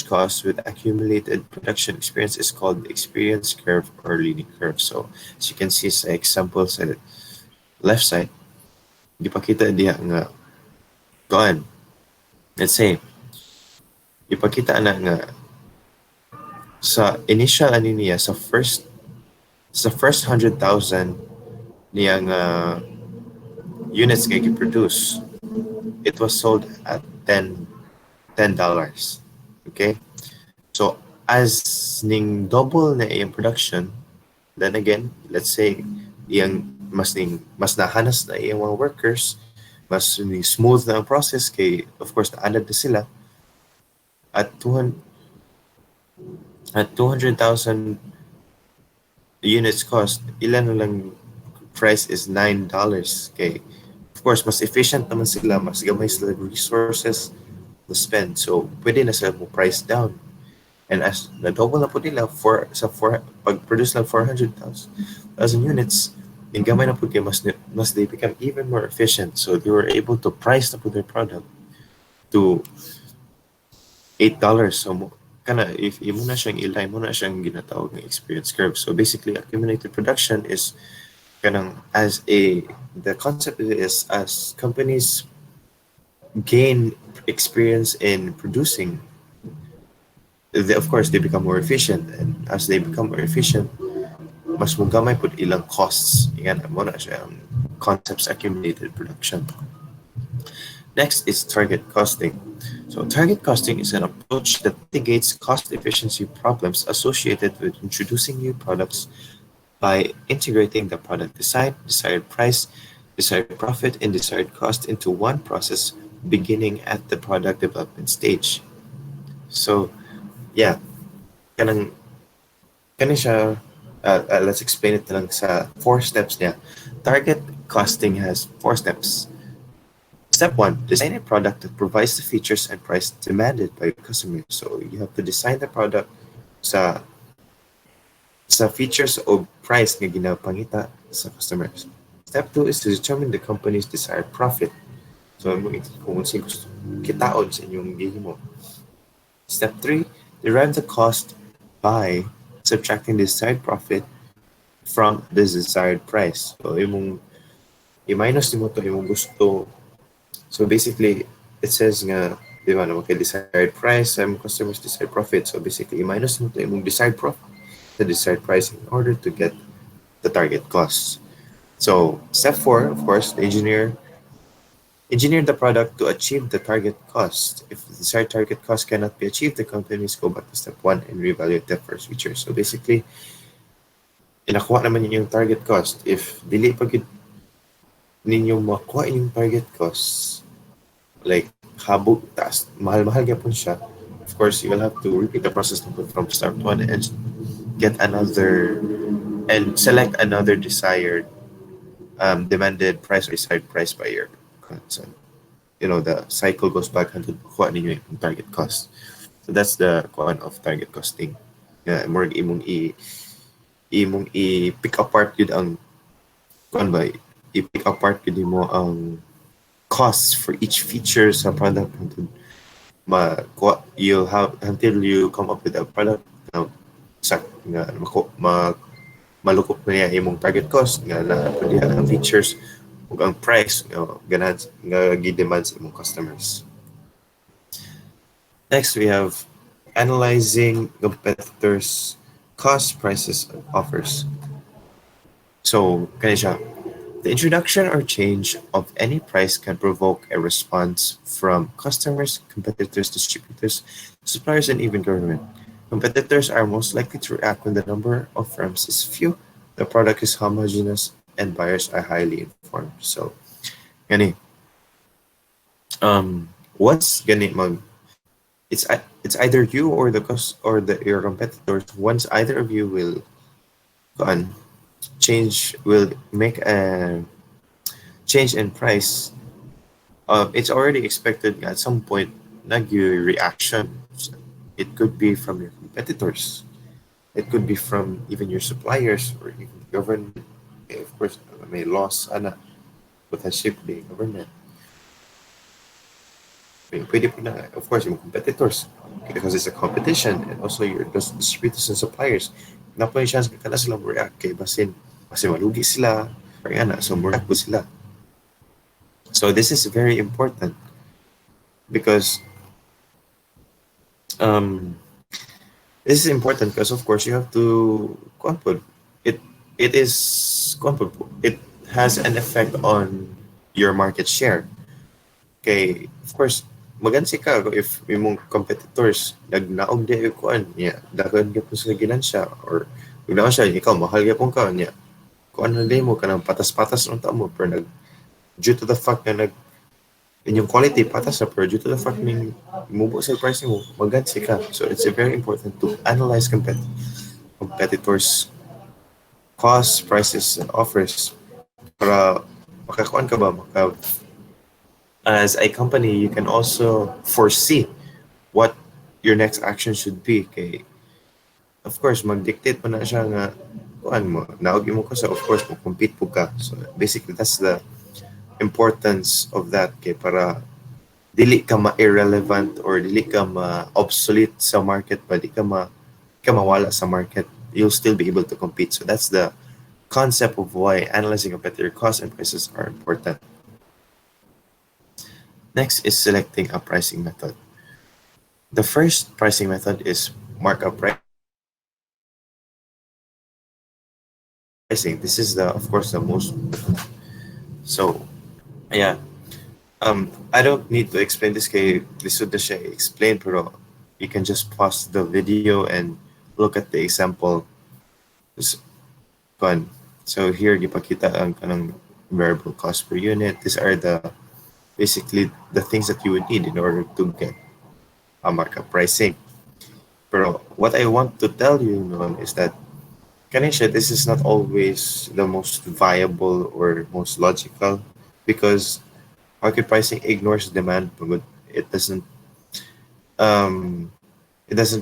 cost with accumulated production experience is called the experience curve or learning curve. So as you can see sa example sa left side, ipakita diya nga kuan. Let's say ipakita na nga sa initial niya sa first 100,000 niya nga units nga produce, it was sold at $10. Okay? So as ning double na iyang production, then again, let's say iyang mas nahanas na iyang mga workers, mas smooth na ang process kay of course naanad na sila at 200,000 units cost, ilan na lang price is $9. Okay. Of course, mas efficient naman sila, mas gamay sila resources to spend. So, pwede na sila mo price down. And as na-double na po nila, pag-produce lang 400,000 units, yung gamay na po kayo, mas they become even more efficient. So, they were able to price na po their product to $8. So, if imo na siyang ilay mo na siyang ginatawag ng experience curve. So basically, accumulated production is the concept is as companies gain experience in producing, of course they become more efficient, and as they become more efficient, mas mugamay pud ilang costs. Yan mo na siya ang concepts accumulated production. Next is target costing. So target costing is an approach that mitigates cost efficiency problems associated with introducing new products by integrating the product design, desired price, desired profit, and desired cost into one process beginning at the product development stage. So yeah, kanang siya, let's explain it lang sa 4 steps niya. Target costing has 4 steps. Step 1, design a product that provides the features and price demanded by customers. So you have to design the product sa features o price nga ginapangita sa customers. Step 2 is to determine the company's desired profit. So kung gusto kitaon sa inyong gihimo. Step 3, derive the cost by subtracting the desired profit from the desired price. So imong i-minus nimo to imong gusto. So basically it says nga di ba na kay desired price sa imong customers desired profit. So basically i-minus mo to imong desired profit, the desired price in order to get the target cost. So step 4, of course, the engineer the product to achieve the target cost. If the desired target cost cannot be achieved, the companies go back to step 1 and reevaluate the first feature. So basically, inakuha naman ninyo yung target cost. If dili pa gid ninyo makuha yung target cost, like habog taas, mahal-mahal gyapon siya, of course, you will have to repeat the process from step 1 and get another and select another desired demanded price or desired price by your concern. The cycle goes back until kuha ninyo yung target cost. So that's the kuan of target costing. More imong i-pick apart yun ang kuan ba, i-pick apart yun mo ang costs for each feature sa product until you'll have until you come up with a product na sa nga malukop na niya imong target cost nga na diha ang features ug ang price nga ganahan nga gi-demand sa imong customers. Next, we have analyzing competitors' cost, prices, and offers. So, kani siya. The introduction or change of any price can provoke a response from customers, competitors, distributors, suppliers, and even government. Competitors are most likely to react when the number of firms is few, the product is homogeneous, and buyers are highly informed. So, gani. Once gani it's either you or your competitors. Once either of you will make a change in price, it's already expected at some point reaction. It could be from your competitors, it could be from even your suppliers or even the government. Of course, may loss potentially the government. Pwede po na, of course, yung competitors because it's a competition, and also your distributors and suppliers. Na po yung chance ka na sila react kay basin malugi sila or so react po sila. So this is very important because this is important because of course you have to it has an effect on your market share. Okay, of course, magansi ka if imong competitors nagnaog di kuan niya dagan gyapon sila ginansya or ugnaon siya ikaw mahal gyapon ka niya kuan na mo kanang patas-patas unta mo pero due to the fact na inyong quality patas sa pero due to the fact ning mubo sa price mo magansi ka. So it's very important to analyze competitors costs, prices, and offers para makakuan ka ba as a company, you can also foresee what your next action should be. Okay, of course, mag-dictate pa na siya nga kuan mo, naog mo ka sa of course mo compete po ka. So basically that's the importance of that kay para dili ka ma-irrelevant or dili ka ma-obsolete sa market, pa di ka mawala sa market. You'll still be able to compete. So that's the concept of why analyzing competitor costs and prices are important. Next is selecting a pricing method. The first pricing method is markup pricing. This is of course, the most. So, yeah. I don't need to explain this kay lisod na siya explain pero you can just pause the video and look at the example. Fun. So here gipakita ang kanang variable cost per unit. These are basically the things that you would need in order to get a markup pricing. Pero what I want to tell you is that this is not always the most viable or most logical because market pricing ignores demand, but it doesn't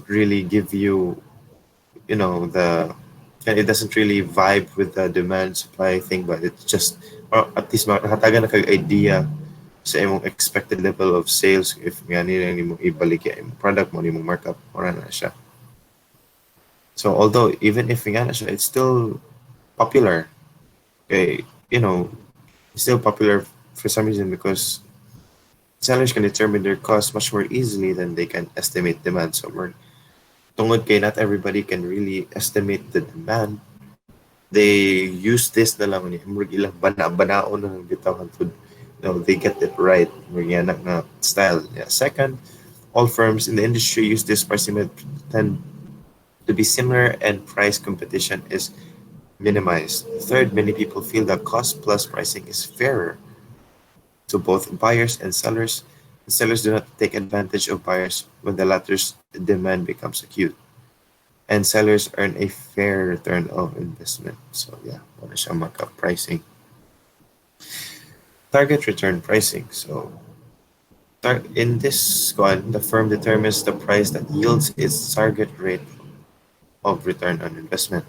really give you it doesn't really vibe with the demand supply thing, but it's just or at least nakataga na kag idea sa imong expected level of sales if nga nila nimo ibalik yung product mo nimo markup ora na siya. So although even if nga na siya, it's still popular. Okay, you know, it's still popular for some reason because sellers can determine their cost much more easily than they can estimate demand. So more tungod kay not everybody can really estimate the demand. They use this na lang ni murag ilang bana-banaon na lang bitaw hangtod they get it right murag yan na style. Yeah. Second, all firms in the industry use this pricing method tend to be similar and price competition is minimized. Third, many people feel that cost plus pricing is fairer to both buyers and sellers. The sellers do not take advantage of buyers when the latter's demand becomes acute. And sellers earn a fair return of investment. So yeah, wala siya markup pricing. Target return pricing. So in this one, the firm determines the price that yields its target rate of return on investment.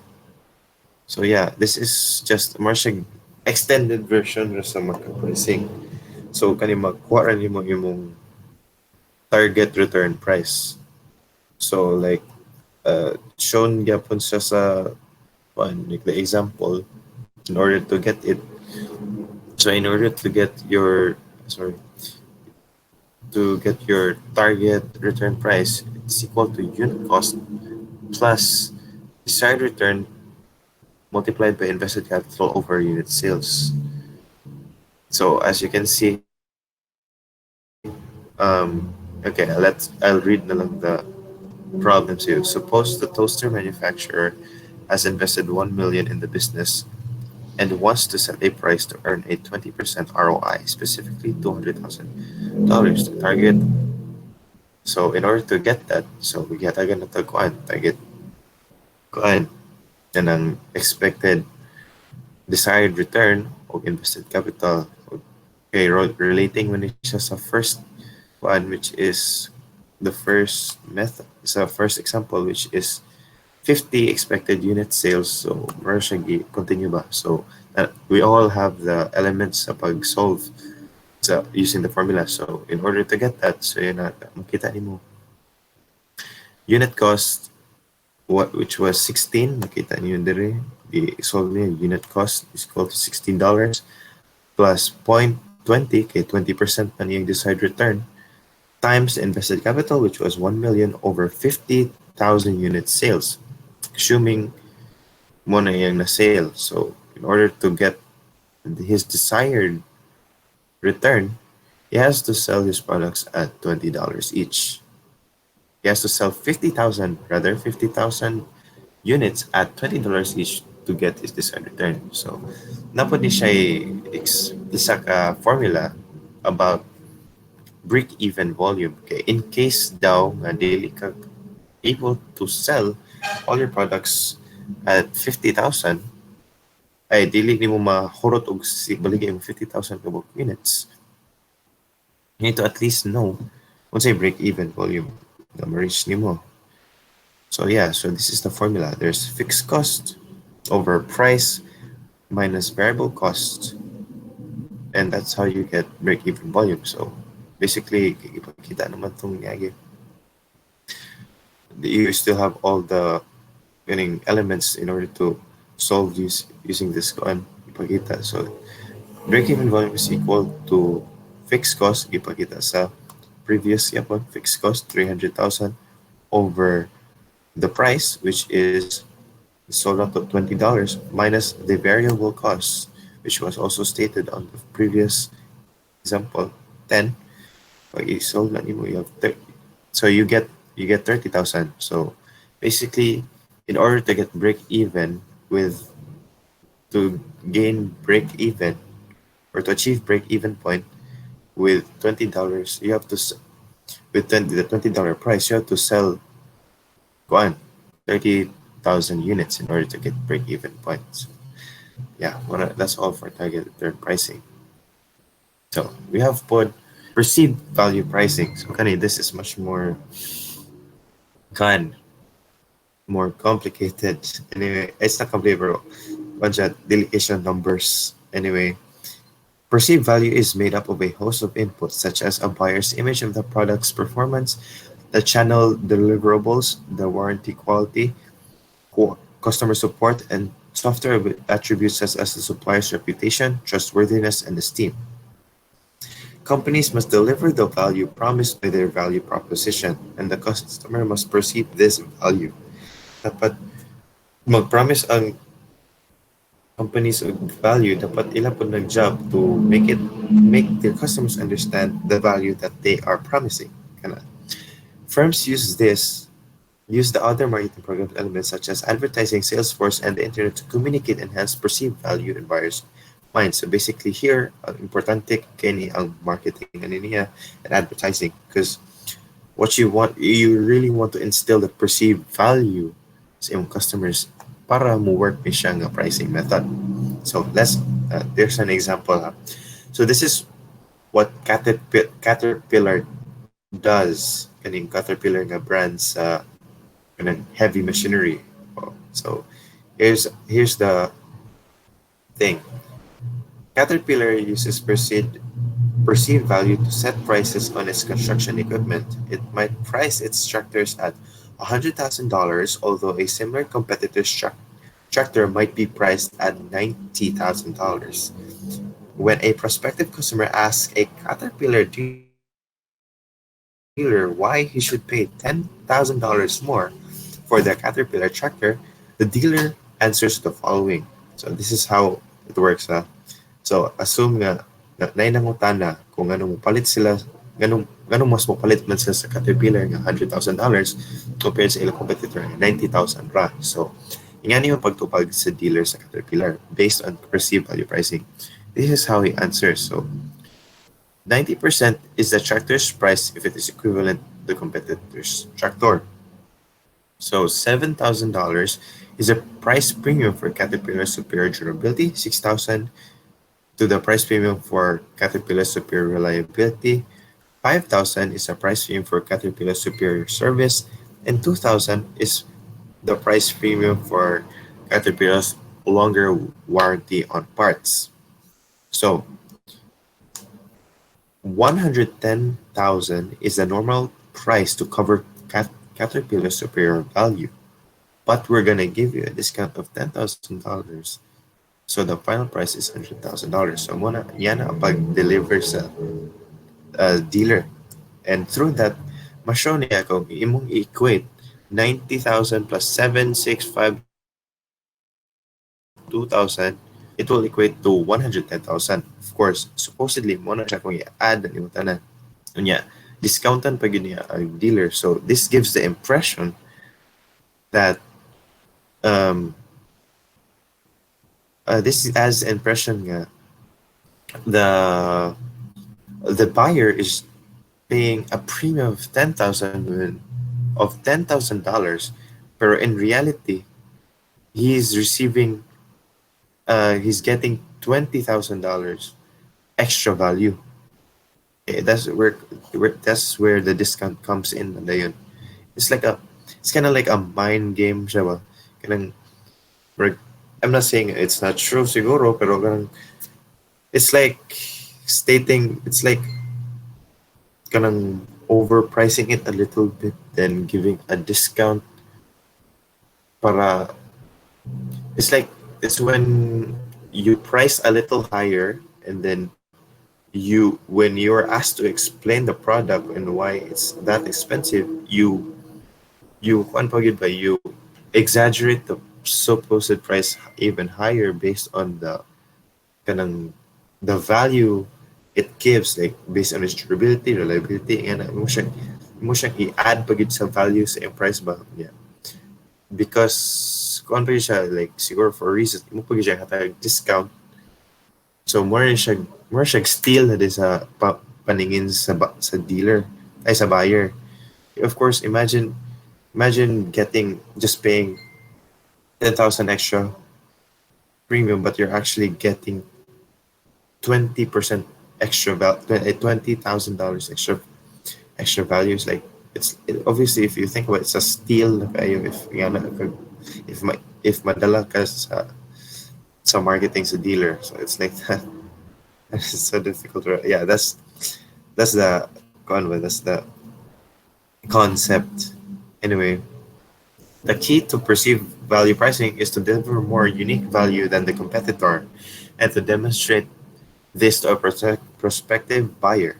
So yeah, this is just margin extended version sa markup pricing. So kani magkuha ra nimo imong target return price. So like shown gyapon siya sa one like the example in order to get it. So in order to get your target return price, it's equal to unit cost plus desired return multiplied by invested capital over unit sales. So as you can see, okay, I'll read na lang the problem to you. Suppose the toaster manufacturer has invested 1 million in the business and wants to set a price to earn a 20% ROI, specifically $200,000 to target. So in order to get that, so we get again na target kuan and ang expected desired return of invested capital. Okay, relating man siya sa first one, which is the first method, sa first example, which is 50 expected unit sales. So meron siya continue ba? So we all have the elements sa pag-solve using the formula. So in order to get that, so yun na makita nimo unit cost which was 16, nakita niyo dire, i-solve niyo unit cost is equal to $16 plus 0.20 kay 20% na niyang desired return times the invested capital which was 1 million over 50,000 unit sales, assuming mo na yung na sale. So in order to get his desired return, he has to sell his products at $20 each. He has to sell 50,000 units at $20 each to get his desired return. So napod ni siya isa ka formula about break-even volume. Okay, in case daw nga dili ka able to sell all your products at 50,000, ay dili nimo mahurot og baligay mo 50,000 ka units. You need to at least know unsay break-even volume na ma-reach nimo. So yeah, so this is the formula. There's fixed cost over price minus variable cost, and that's how you get break-even volume. So basically, ipakita naman itong niyagi. You still have all the winning elements in order to solve using this ipakita. So break-even volume is equal to fixed cost, ipakita sa previous yapon, fixed cost 300,000 over the price, which is sold out at $20 minus the variable cost, which was also stated on the previous example 10. Pag i-sold na nimo, you have 30. So you get 30,000. So basically, in order to get break even to gain break even or to achieve break even point with $20, you have to with the $20 price, you have to sell 30,000 units in order to get break even points. Yeah, that's all for target return pricing. So we have put perceived value pricing. So this is much more more complicated. Anyway, it's not complicated, bro. Bunch of delegation numbers. Anyway, perceived value is made up of a host of inputs such as a buyer's image of the product's performance, the channel deliverables, the warranty quality, customer support, and Software attributes such as the supplier's reputation, trustworthiness, and esteem. Companies must deliver the value promised by their value proposition, and the customer must perceive this value. Dapat mag-promise ang companies og value, dapat ila po nag-job to make their customers understand the value that they are promising. Kana. Firms use the other marketing program elements such as advertising, Salesforce, and the internet to communicate and enhance perceived value in buyers' minds. So basically here, importante kini ang marketing ano niya and advertising because what you really want to instill the perceived value sa iyong customers para mo work ni siya nga pricing method. So there's an example. So this is what Caterpillar does. Kaning Caterpillar nga brand sa heavy machinery. So here's the thing. Caterpillar uses perceived value to set prices on its construction equipment. It might price its tractors at $100,000, although a similar competitor's tractor might be priced at $90,000. When a prospective customer asks a Caterpillar dealer why he should pay $10,000 more for the Caterpillar tractor, the dealer answers the following. So this is how it works. So assume nga nainangutana kung anong palit sila, ganong mas mapalit man sila sa Caterpillar nga $100,000 compared sa ilang competitor nga 90,000 ra. So ingani yung pagtupag sa dealer sa Caterpillar based on perceived value pricing. This is how he answers. So 90% is the tractor's price if it is equivalent to the competitor's tractor. So $7,000 is a price premium for Caterpillar's superior durability, $6,000 to the price premium for Caterpillar's superior reliability, $5,000 is a price premium for Caterpillar's superior service, and $2,000 is the price premium for Caterpillar's longer warranty on parts. So $110,000 is the normal price to cover Caterpillar's superior value, but we're gonna give you a discount of $10,000. So the final price is $100,000. So muna yan ang pag-deliver sa dealer. And through that, ma-show niya kung imong equate 90,000 plus 765 2,000, it will equate to 110,000. Of course, supposedly mo na siya kung i-add ang imong tanan. Unya, discountan pa yun niya ang dealer. So this gives the impression that this has the impression nga the buyer is paying a premium of $10,000, pero in reality he's receiving he's getting $20,000 extra value. That's where the discount comes in. It's kind of like a mind game siya ba? Kanang, I'm not saying it's not true siguro, pero kanang, it's like kanang overpricing it a little bit, then giving a discount para it's when you price a little higher and then when you're asked to explain the product and why it's that expensive, you exaggerate the supposed price even higher based on the value it gives, like based on its durability, reliability, and mo siyang i-add pagid sa value sa yung price ba. Yeah. Because kung ano siya, like siguro for reasons, mo pagid siya hatag discount. So more siya steal na din sa paningin sa dealer ay sa buyer. Of course, imagine just paying 10,000 extra premium, but you're actually getting 20% extra $20,000 extra values. Like obviously if you think about it, it's a steal na kayo if madala ka sa marketing sa dealer. So it's like that. It's so difficult. Yeah, that's the concept. Anyway, The key to perceived value pricing is to deliver more unique value than the competitor and to demonstrate this to a prospective buyer.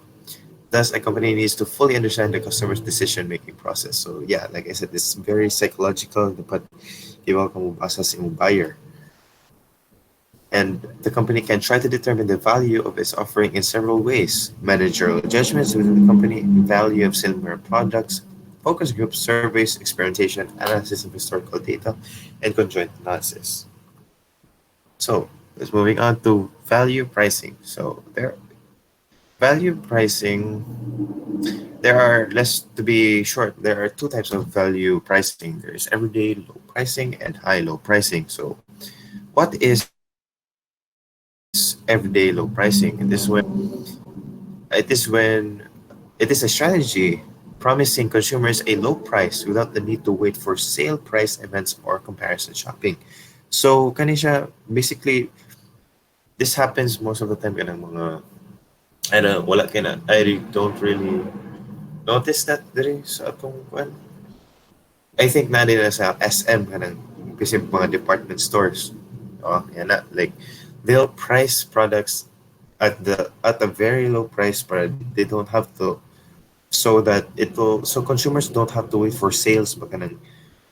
Thus, a company needs to fully understand the customer's decision-making process. So yeah, like I said, it's very psychological. Dapat ikaw ka mabasa sa imong buyer. And the company can try to determine the value of its offering in several ways: managerial judgments within the company, value of similar products, focus group surveys, experimentation, analysis of historical data, and conjoint analysis. So let's moving on to value pricing. So there, value pricing, there are, less to be short, there are two types of value pricing. There's everyday low pricing and high low pricing. So what is everyday low pricing? And it is a strategy promising consumers a low price without the need to wait for sale price events or comparison shopping. So kanisha basically this happens most of the time kanang mga ano wala kay na don't really notice that diri sa atong kwan. I think na din na sa SM kanang kasi mga department stores. Oh, yan na like they'll price products at a very low price, but they don't have to, so that it will, so consumers don't have to wait for sales but kanang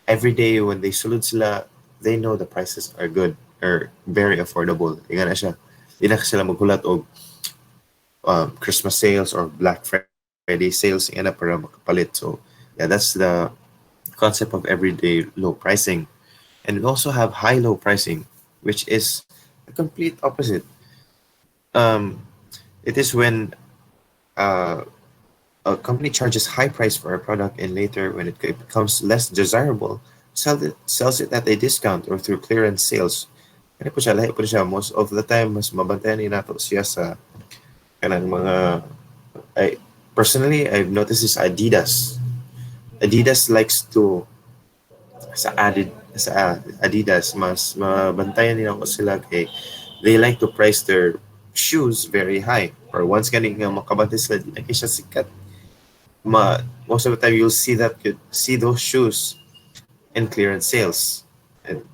every day when they sulod sila, they know the prices are good or very affordable. Inga na siya. Di na sila maghulat og Christmas sales or Black Friday sales inga na para makapalit. So yeah, that's the concept of everyday low pricing. And we also have high low pricing, which is a complete opposite. Um, it is when uh, a company charges high price for a product and later when it becomes less desirable, sells it at a discount or through clearance sales. Kaya po siya, lahi po siya. Most of the time, mas mabantayan ni nato siya sa kanang mga, I, personally, I've noticed this Adidas. Adidas likes to, sa Adidas, mas mabantayan nila ko sila kay they like to price their shoes very high. Or once ganing nga makabante sila, di na kaya siya sikat. Most of the time you'll see those shoes in clearance sales. And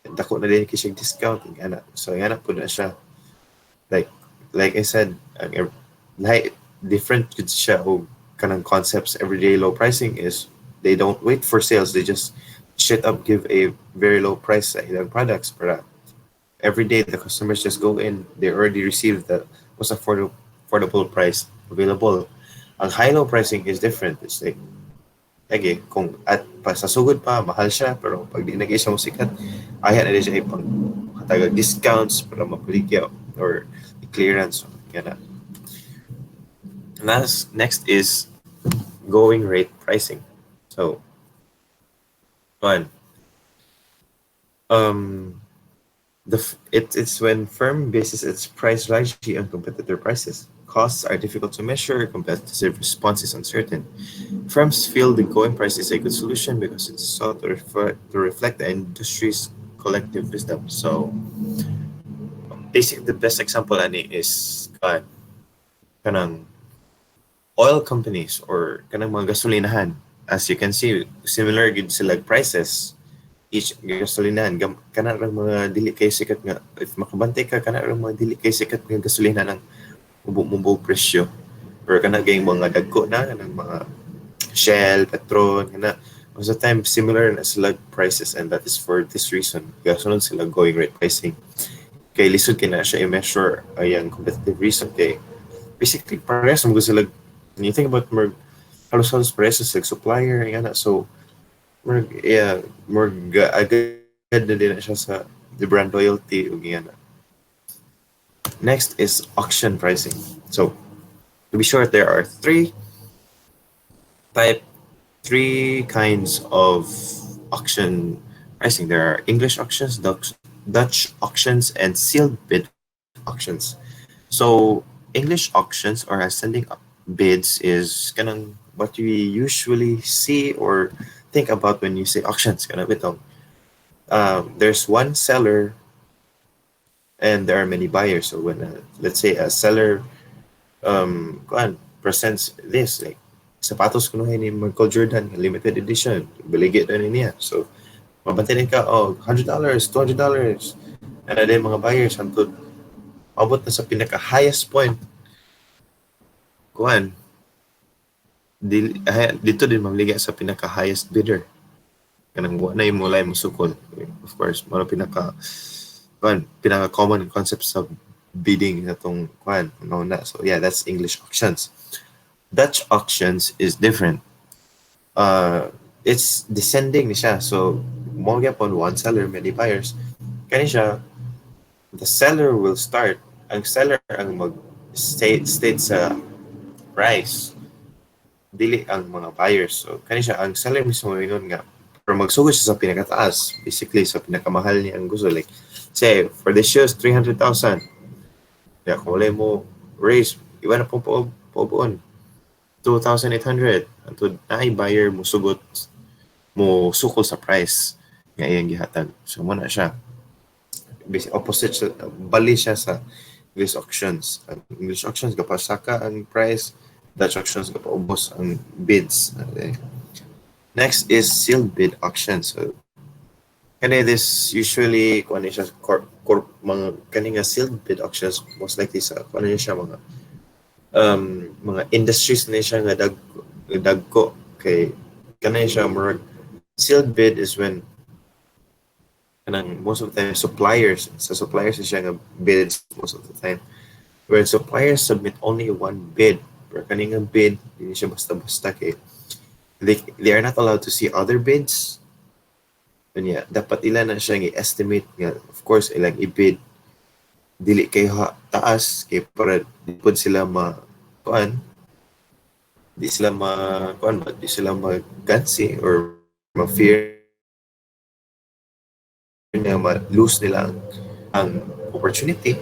dako na din kasi discount ana. So yana po na siya. Like I said, like different gud siya o kanang concepts. Everyday low pricing is they don't wait for sales, they just straight up give a very low price sa ilang products para every day the customers just go in, they already received the most affordable price available. Ang high-low pricing is different. It's like, okay, kung at pa sa sugod pa, mahal siya, pero pag di nag-isa mo sikat, ayaw na din siya ipang hatagag discounts para mapuligya or clearance. Yan na. Next is going rate pricing. So, one, it's when firm bases its price largely on competitor prices. Costs are difficult to measure, competitive response is uncertain. Firms feel the going price is a good solution because it's sought to reflect the industry's collective wisdom. So, basically, the best example ani is kanang oil companies or kanang mga gasolinahan. As you can see, similar gid sila prices. Each gasolinahan kana ra mga dili kay sikat nga if makabantay ka kana ra mga dili kay sikat nga gasolina ng mubog presyo or kana gayng mga dagko na kanang mga Shell, Petron kana most of the time similar na sila prices, and that is for this reason gasunod sila going rate pricing kay lisod kay na siya i-measure ayang competitive reason kay basically parehas mo sila. When you think about more halos parehas sila supplier nga na, so more agad na din na siya sa the brand loyalty ug yan. Next is auction pricing. So to be short, there are three kinds of auction pricing. There are English auctions, Dutch auctions, and sealed bid auctions. So English auctions or sending up bids is kanang what we usually see or think about when you say auctions. Kana bitong there's one seller and there are many buyers. So when let's say a seller presents this like sapatos kuno ni Michael Jordan limited edition, baligid na niya. So Mabantayan ka, oh, $100, $200. And then mga buyers, hantod, abot na sa pinaka-highest point. Kuan, dito din mamliga sa pinaka-highest bidder. Kanang buwan na yung mulay mo sukol. Of course, mga pinaka-common concept sa bidding na itong kuan. So yeah, that's English auctions. Dutch auctions is different. It's descending ni siya. So, mo gyapon one seller, many buyers. Kani siya, the seller will start. Ang seller ang mag-state sa price. Dili ang mga buyers. So, kani siya, ang seller mismo mingon nga, pero magsugod siya sa pinakataas. Basically, sa pinakamahal niya ang gusto. Like, say, for the shoes, 300,000. Kaya kung wala mo raise, iba na pong paubuon. 2,800. Antod na ay buyer mo sugot mo sukol sa price nga iyang gihatag. So mo na siya. Basic opposite siya, bali siya sa English auctions. Ang English auctions kapasaka ang price, Dutch auctions kapaubos ang bids. Okay. Next is sealed bid auctions. So kani this usually kung ano siya mga kani nga sealed bid auctions most likely sa kung ano siya mga industries na siya nga dagko kay kanay siya more sealed bid is when kanang most of the time suppliers siya nga bids most of the time where suppliers submit only one bid pero kaning nga bid hindi siya basta-basta kay they are not allowed to see other bids and yeah dapat ilan na siya i-estimate nga of course ilang i-bid dili kay taas kay para di pud sila di sila ma-gansi or ma-fear na ma-lose nila ang opportunity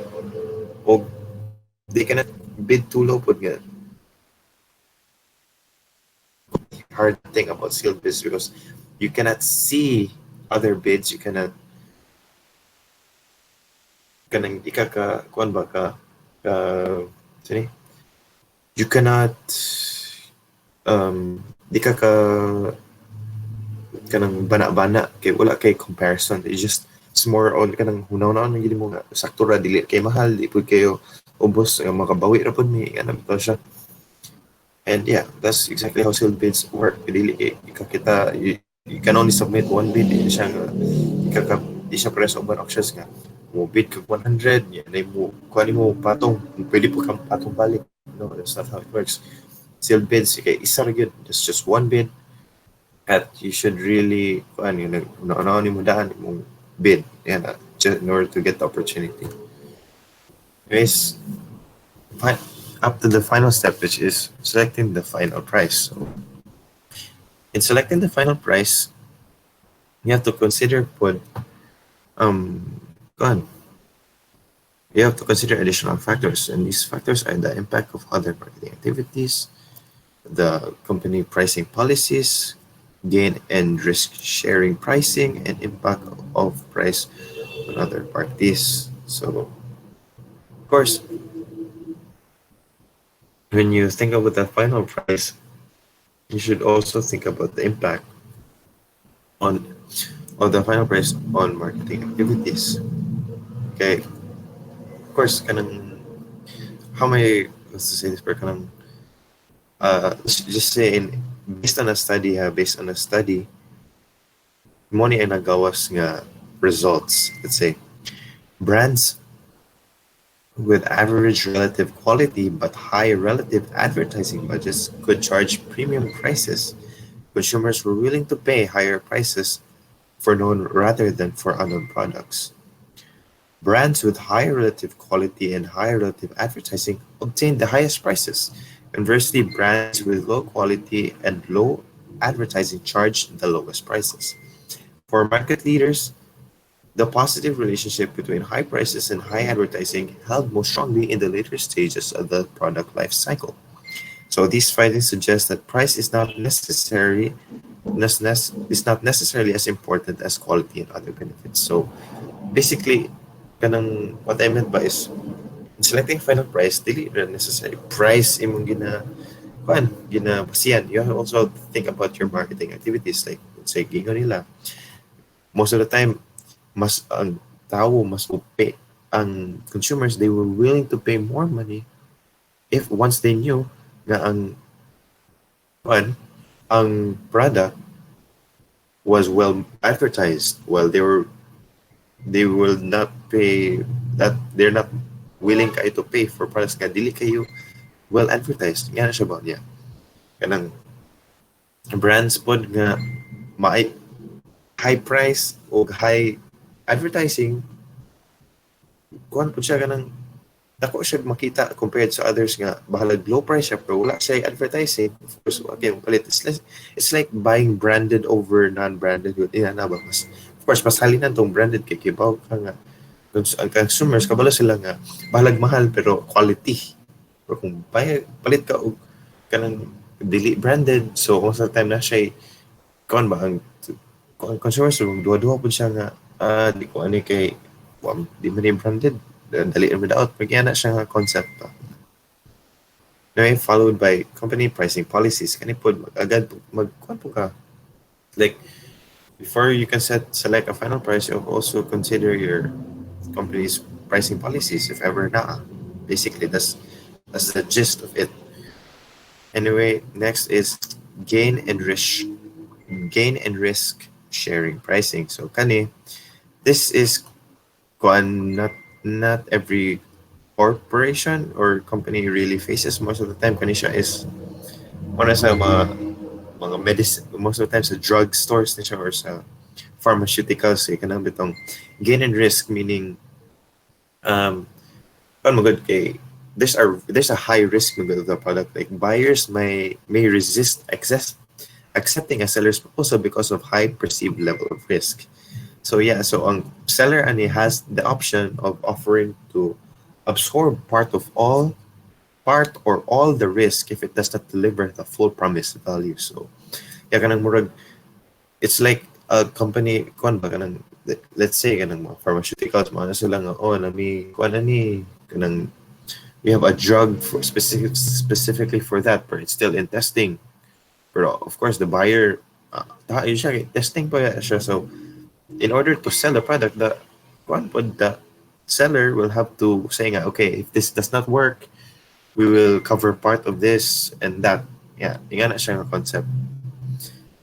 o they cannot bid too low pud nga hard thing about sealed bids because you cannot see other bids, you cannot kanang di ka kuan ba ka you cannot di ka kanang bana-bana kay wala kay comparison. It's more on kanang hunaw-hunaw gid mo nga sakto ra dili kay mahal di pud kayo ubos makabawi ra pud mi ana bitaw siya. And yeah, that's exactly how sealed bids work. Dili kita you can only submit one bid di siya nga di siya press open auctions nga mo bid kag 100 yan ay mo kuan mo patong pwede po kang patong balik. No, that's not how it works. Sealed bids kay isa ra gyud, just one bid at you should really kuan yun ano mo daan mong bid yan in order to get the opportunity. Anyways, up to the final step, which is selecting the final price. So, in selecting the final price, you have to consider you have to consider additional factors, and these factors are the impact of other marketing activities, the company pricing policies, gain and risk sharing pricing, and impact of price on other parties. So, of course, when you think about the final price, you should also think about the impact of the final price on marketing activities. Okay, of course, how may let's say this per just say based on a study, money ay nagawas nga results. Let's say brands with average relative quality but high relative advertising budgets could charge premium prices. Consumers were willing to pay higher prices for known rather than for unknown products. Brands with high relative quality and high relative advertising obtained the highest prices. Conversely, brands with low quality and low advertising charged the lowest prices. For market leaders, the positive relationship between high prices and high advertising held most strongly in the later stages of the product life cycle. So these findings suggest that price is not necessarily as important as quality and other benefits. So basically, what I meant by is in selecting final price, dili ra necessary price imong ginabasihan. You have to also think about your marketing activities, like let's say gingon nila most of the time, mas ang tao mas pay, ang consumers, they were willing to pay more money if once they knew na kuan, ang product was well advertised. Well, they will not pay that, they're not willing kayo to pay for products nga dili kayo well advertised. Nga na siya ba niya. Kanang brands pod nga may high price o high advertising, kuan po siya kanang dako siya makita compared sa others nga bahalag low price siya pero wala siya advertising. Of course, okay, palit. It's like buying branded over non-branded good. Ina na ba? Mas, of course, mas halinan tong branded kay kibaw ka nga. Ang consumers, kabalo sila nga bahalag mahal pero quality. Pero kung palit ka og kanang dili branded, so kung sa time na siya kuan ba ang consumers duwa-duwa po siya nga di ko ani kay di man yung branded, dali naman out. Magyan na siya nga concept pa. Now, followed by company pricing policies. Kani po, agad magkuhan po ka. Like, before you can select a final price, you also consider your company's pricing policies, if ever na. Basically, that's the gist of it. Anyway, next is gain and risk sharing pricing. So, kani, this is not every corporation or company really faces. Most of the time kanisha is one sa mga medicine, most of the time sa drug stores na siya or sa pharmaceuticals kanang bitong gain and risk, meaning magud kay there's a high risk magud of the product, like buyers may resist accepting a seller's proposal because of high perceived level of risk. So yeah, so ang seller ani has the option of offering to absorb part or all the risk if it does not deliver the full promised value. So yeah, kanang murag, it's like a company kuan ba kanang, let's say kanang mga pharmaceuticals mga sila nga nami kuan ani kanang we have a drug for specifically for that, but it's still in testing. Pero of course the buyer yun siya testing pa siya. So in order to sell the product, the seller will have to say, okay, if this does not work, we will cover part of this and that. Yeah, yung na siya concept.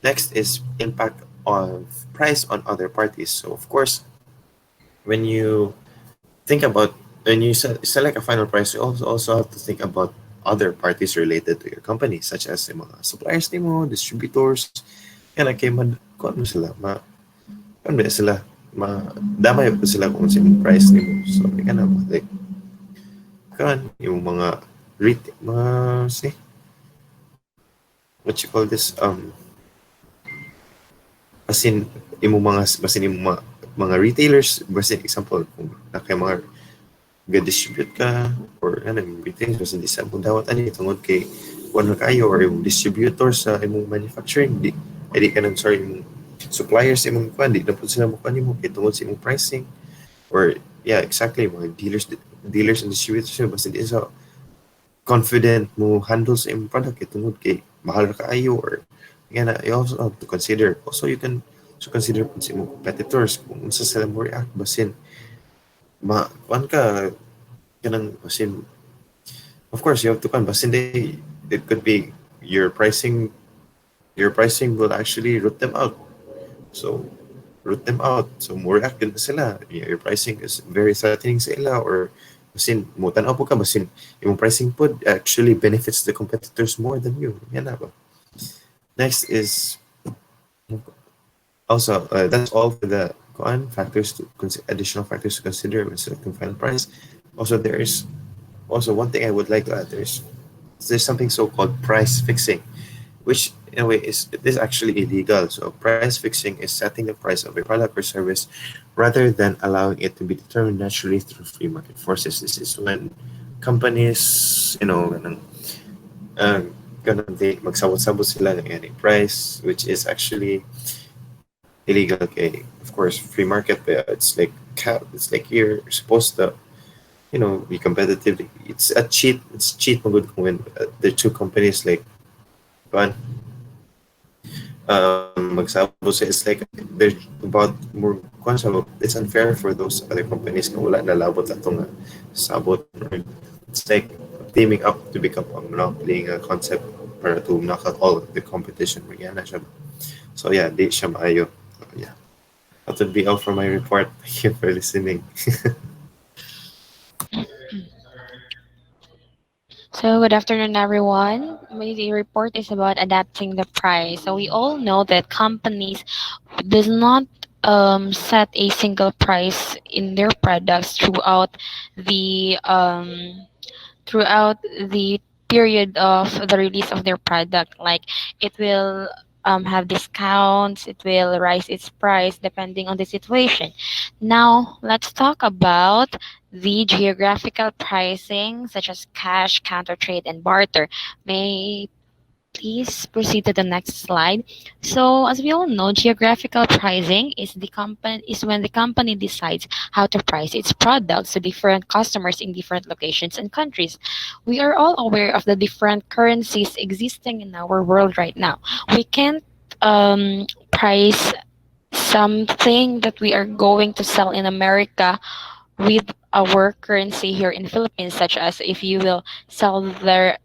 Next is impact of price on other parties. So of course, when you select a final price, you also have to think about other parties related to your company, such as yung mga suppliers nimo, distributors. Yan kay sila damay po sila kung sino price nimo. So ika na like yung mga say what you call this basin mga retailers, basin example kung kay mga ga-distribute ka or yung retailers basin di sa dawat ani tungod kay wala kayo or yung distributor sa imong manufacturing di ka nang sorry suppliers imong kuan di na po sila mo kanimo kay tungod sa imong pricing or yeah exactly mga dealers and distributors basta di sa confident mo handle sa imong product kay tungod kay mahal ra kaayo or nga na you also have to consider also you can consider po sa imong competitors kung unsa sila mo react basin kuan ka kanang basin of course you have to basin it could be your pricing will actually root them out. So more react din sila. Your pricing is very threatening sa ila or basin mo tanaw po ka basin yung pricing po actually benefits the competitors more than you. Yan na ba? Next is also that's all for the additional factors to consider when selecting final price. Also there is also one thing I would like to add. There's something so-called price fixing, which in a way is actually illegal. So price fixing is setting the price of a product or service rather than allowing it to be determined naturally through free market forces. This is when companies, ganun magsabot-sabot sila ng any price, which is actually illegal. Okay, of course, free market, it's like you're supposed to be competitive. It's cheat when the two companies like one magsabot siya. It's like there's about more kung sa it's unfair for those other companies na wala nalabot atong sabot, or it's like teaming up to become a monopoly nga concept para to knock out all the competition. Magyana siya. So yeah, di siya maayo. So, yeah. That would be all for my report. Thank you for listening. So, good afternoon, everyone. My report is about adapting the price. So, we all know that companies does not set a single price in their products throughout the period of the release of their product. Like it will have discounts, it will rise its price depending on the situation. Now, let's talk about the geographical pricing, such as cash, counter trade, and barter. May Please proceed to the next slide. So, as we all know, geographical pricing is when the company decides how to price its products to different customers in different locations and countries. We are all aware of the different currencies existing in our world right now. We can't price something that we are going to sell in America with our currency here in Philippines, such as if you will sell their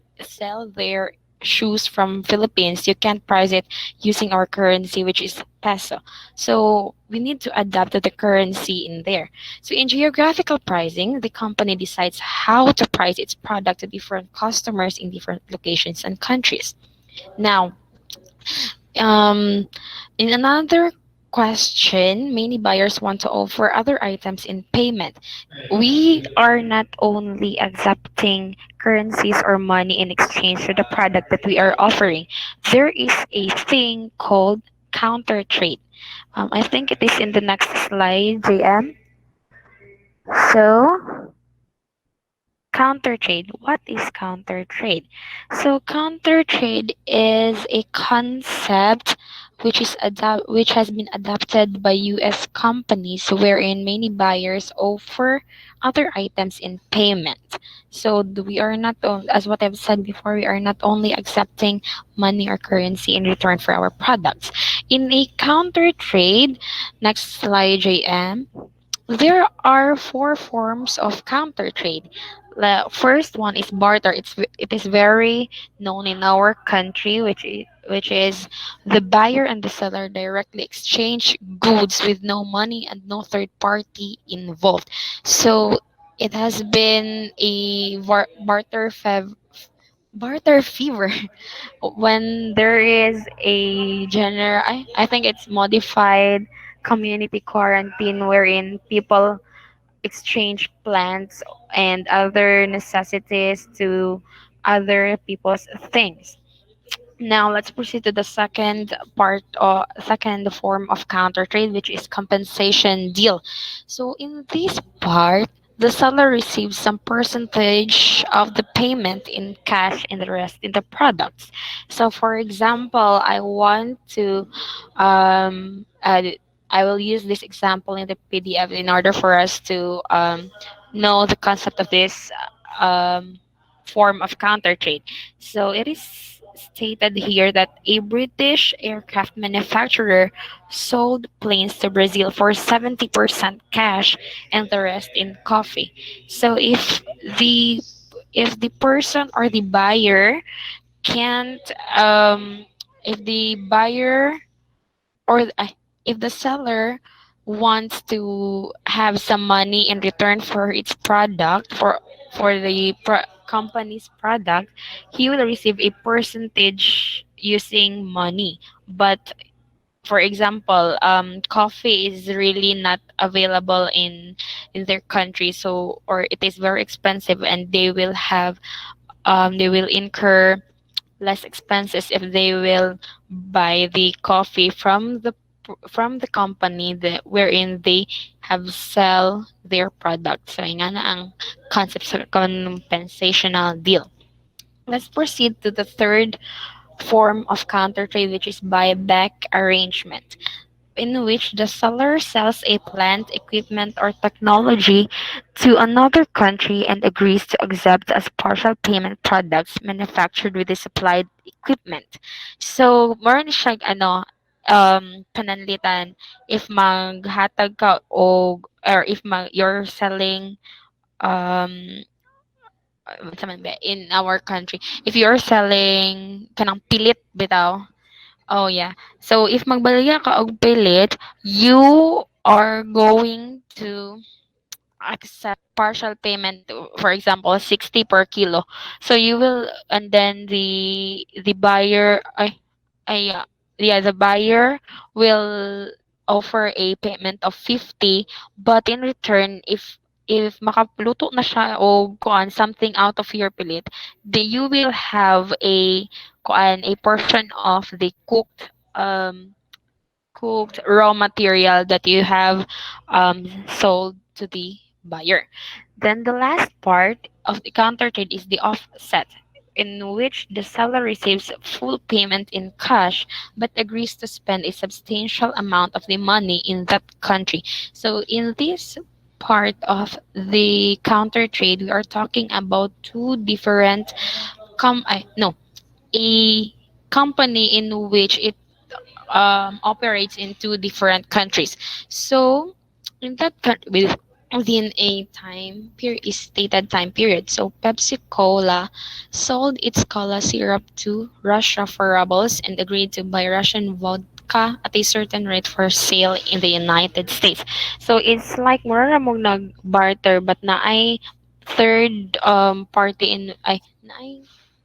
shoes from Philippines, you can't price it using our currency, which is peso. So we need to adapt to the currency in there. So in geographical pricing, the company decides how to price its product to different customers in different locations and countries. Now, um, in another question, many buyers want to offer other items in payment. We are not only accepting currencies or money in exchange for the product that we are offering. There is a thing called counter trade. I think it is in the next slide, JM. So, counter trade. What is counter trade? So counter trade is a concept which has been adopted by US companies wherein many buyers offer other items in payment. So we are not as what I've said before, we are not only accepting money or currency in return for our products. In a counter trade, next slide, JM, there are four forms of counter trade. The first one is barter. It is very known in our country, which is the buyer and the seller directly exchange goods with no money and no third party involved. So it has been a barter fever when there is a I think it's modified community quarantine wherein people exchange plants and other necessities to other people's things. Now let's proceed to the second part or second form of counter trade, which is compensation deal. So in this part, the seller receives some percentage of the payment in cash and the rest in the products. So for example, um, uh, I will use this example in the PDF in order for us to know the concept of this form of counter trade. So it is stated here that a British aircraft manufacturer sold planes to Brazil for 70% cash and the rest in coffee. So the if the person or the buyer can't if the buyer or if the seller wants to have some money in return for its product for the company's product, he will receive a percentage using money. But for example, coffee is really not available in their country, so or it is very expensive, and they will incur less expenses if they will buy the coffee from the company wherein they have sell their product. So, yun nga na ang concept sa compensational deal. Let's proceed to the third form of counter trade, which is buyback arrangement, in which the seller sells a plant, equipment, or technology to another country and agrees to accept as partial payment products manufactured with the supplied equipment. So, more na siya, pananlitan if maghatag ka og or if you're selling um unsa man ba, in our country, if you're selling kanang pilit bitaw. Oh yeah. So if magbalya ka og pilit, you are going to accept partial payment, for example 60 per kilo. So you will, and then the buyer yeah, the buyer will offer a payment of 50, but in return, if makapluto na siya o kuan something out of your pilit, you will have a portion of the cooked raw material that you have sold to the buyer. Then the last part of the counter trade is the offset, in which the seller receives full payment in cash but agrees to spend a substantial amount of the money in that country. So in this part of the counter trade, we are talking about two different no, a company in which it operates in two different countries. So, in that country, within a time period, stated time period. So, Pepsi Cola sold its cola syrup to Russia for rubles and agreed to buy Russian vodka at a certain rate for sale in the United States. So, it's like mura mong nag-barter but na ay third party in ay na ay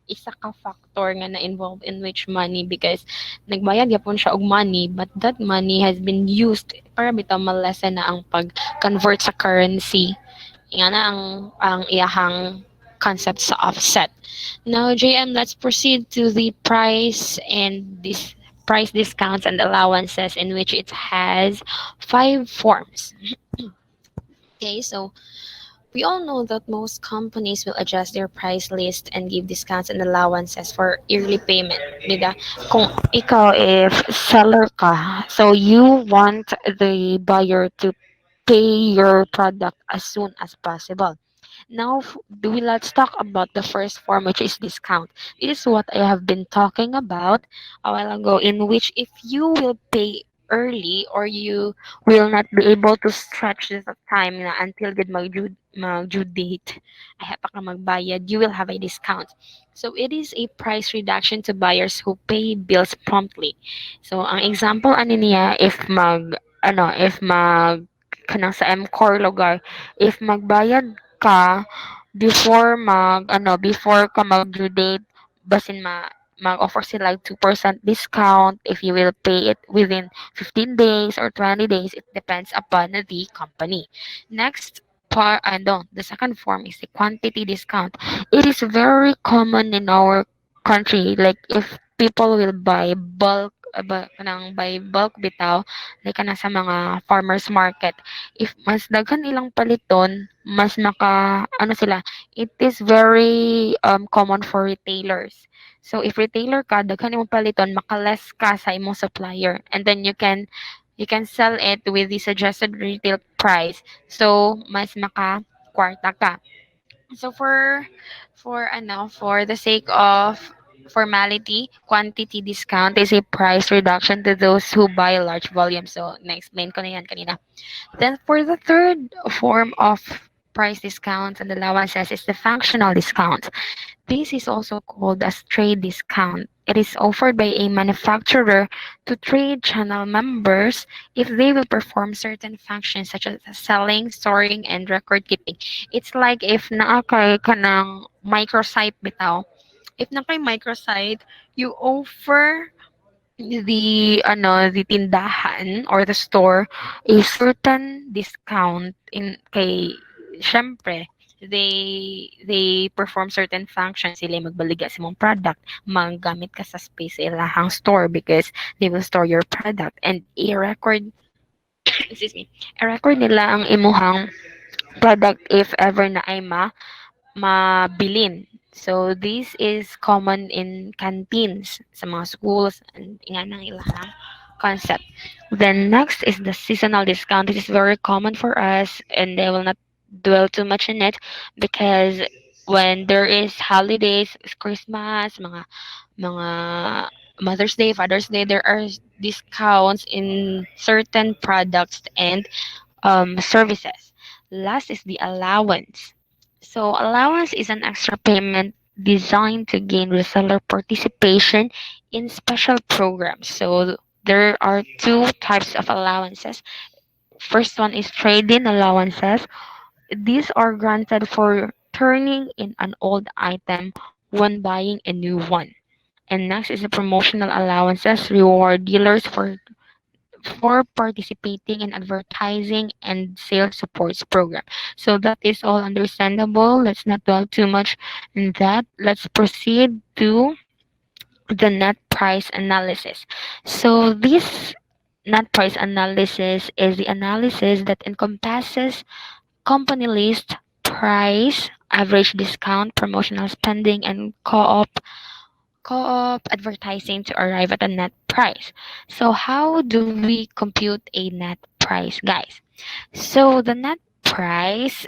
isa ka factor nga na involved in which money, because nagbayad yapon siya og money but that money has been used para bitaw malesen na ang pag-convert sa currency. Nga na ang iyahang concept sa offset. Now, JM, let's proceed to the price and this price discounts and allowances, in which it has five forms. Okay, so we all know that most companies will adjust their price list and give discounts and allowances for early payment. Bida, kung ikaw if seller ka, so you want the buyer to pay your product as soon as possible. Now, let's talk about the first form, which is discount. This is what I have been talking about a while ago, in which if you will pay early or you will not be able to stretch the time na until good mag-due date, ay pa ka magbayad, you will have a discount. So, it is a price reduction to buyers who pay bills promptly. So, ang example ano niya, if kanang sa MCOR lugar, if magbayad ka before ka mag due date, basin mag-offer sila 2% discount if you will pay it within 15 days or 20 days. It depends upon the company. Next the second form is the quantity discount. It is very common in our country. Like if people will buy bulk buy bulk bitaw, like sa mga farmers market, if mas daghan ilang paliton, mas ano sila, it is very common for retailers. So if retailer ka, daghan imong paliton, makaless ka sa imong supplier, and then you can sell it with the suggested retail price. So mas kwarta ka. So for the sake of formality, quantity discount is a price reduction to those who buy large volumes. So na-explain ko na yan kanina. Then for the third form of price discounts and allowances is the functional discount. This is also called as trade discount. It is offered by a manufacturer to trade channel members if they will perform certain functions such as selling, storing, and record keeping. It's like if naakay ka ng microsite bitaw. If na kay microsite, you offer the tindahan or the store a certain discount in kay syempre they perform certain functions, sila magbaliga sa mong product, manggamit ka sa space sa ilahang store because they will store your product and i-record excuse me, i-record nila ang imuhang product if ever na ay mabilin. So this is common in canteens sa mga schools and nga nang ilang concept. Then next is the seasonal discount. This is very common for us and I will not dwell too much in it because when there is holidays, Christmas, mga Mother's Day, Father's Day, there are discounts in certain products and services. Last is the allowance. So allowance is an extra payment designed to gain reseller participation in special programs. So there are two types of allowances. First one is trade-in allowances. These are granted for turning in an old item when buying a new one. And next is the promotional allowances, reward dealers for participating in advertising and sales supports program. So that is all understandable. Let's not dwell too much in that. Let's proceed to the net price analysis. So this net price analysis is the analysis that encompasses company list, price, average discount, promotional spending, and co-op advertising to arrive at a net price. So how do we compute a net price, guys? So the net price,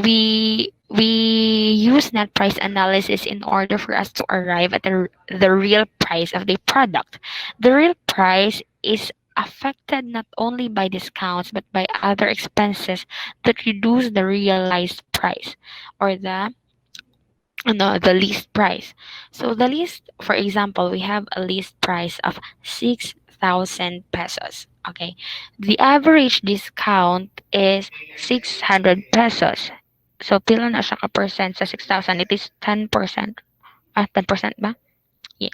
we use net price analysis in order for us to arrive at the real price of the product. The real price is affected not only by discounts but by other expenses that reduce the realized price or the list price. So the list, for example, we have a list price of 6,000 pesos. Okay. The average discount is 600 pesos. So pila na siya ka percent sa 6,000? It is 10%. 10% ba? Yeah.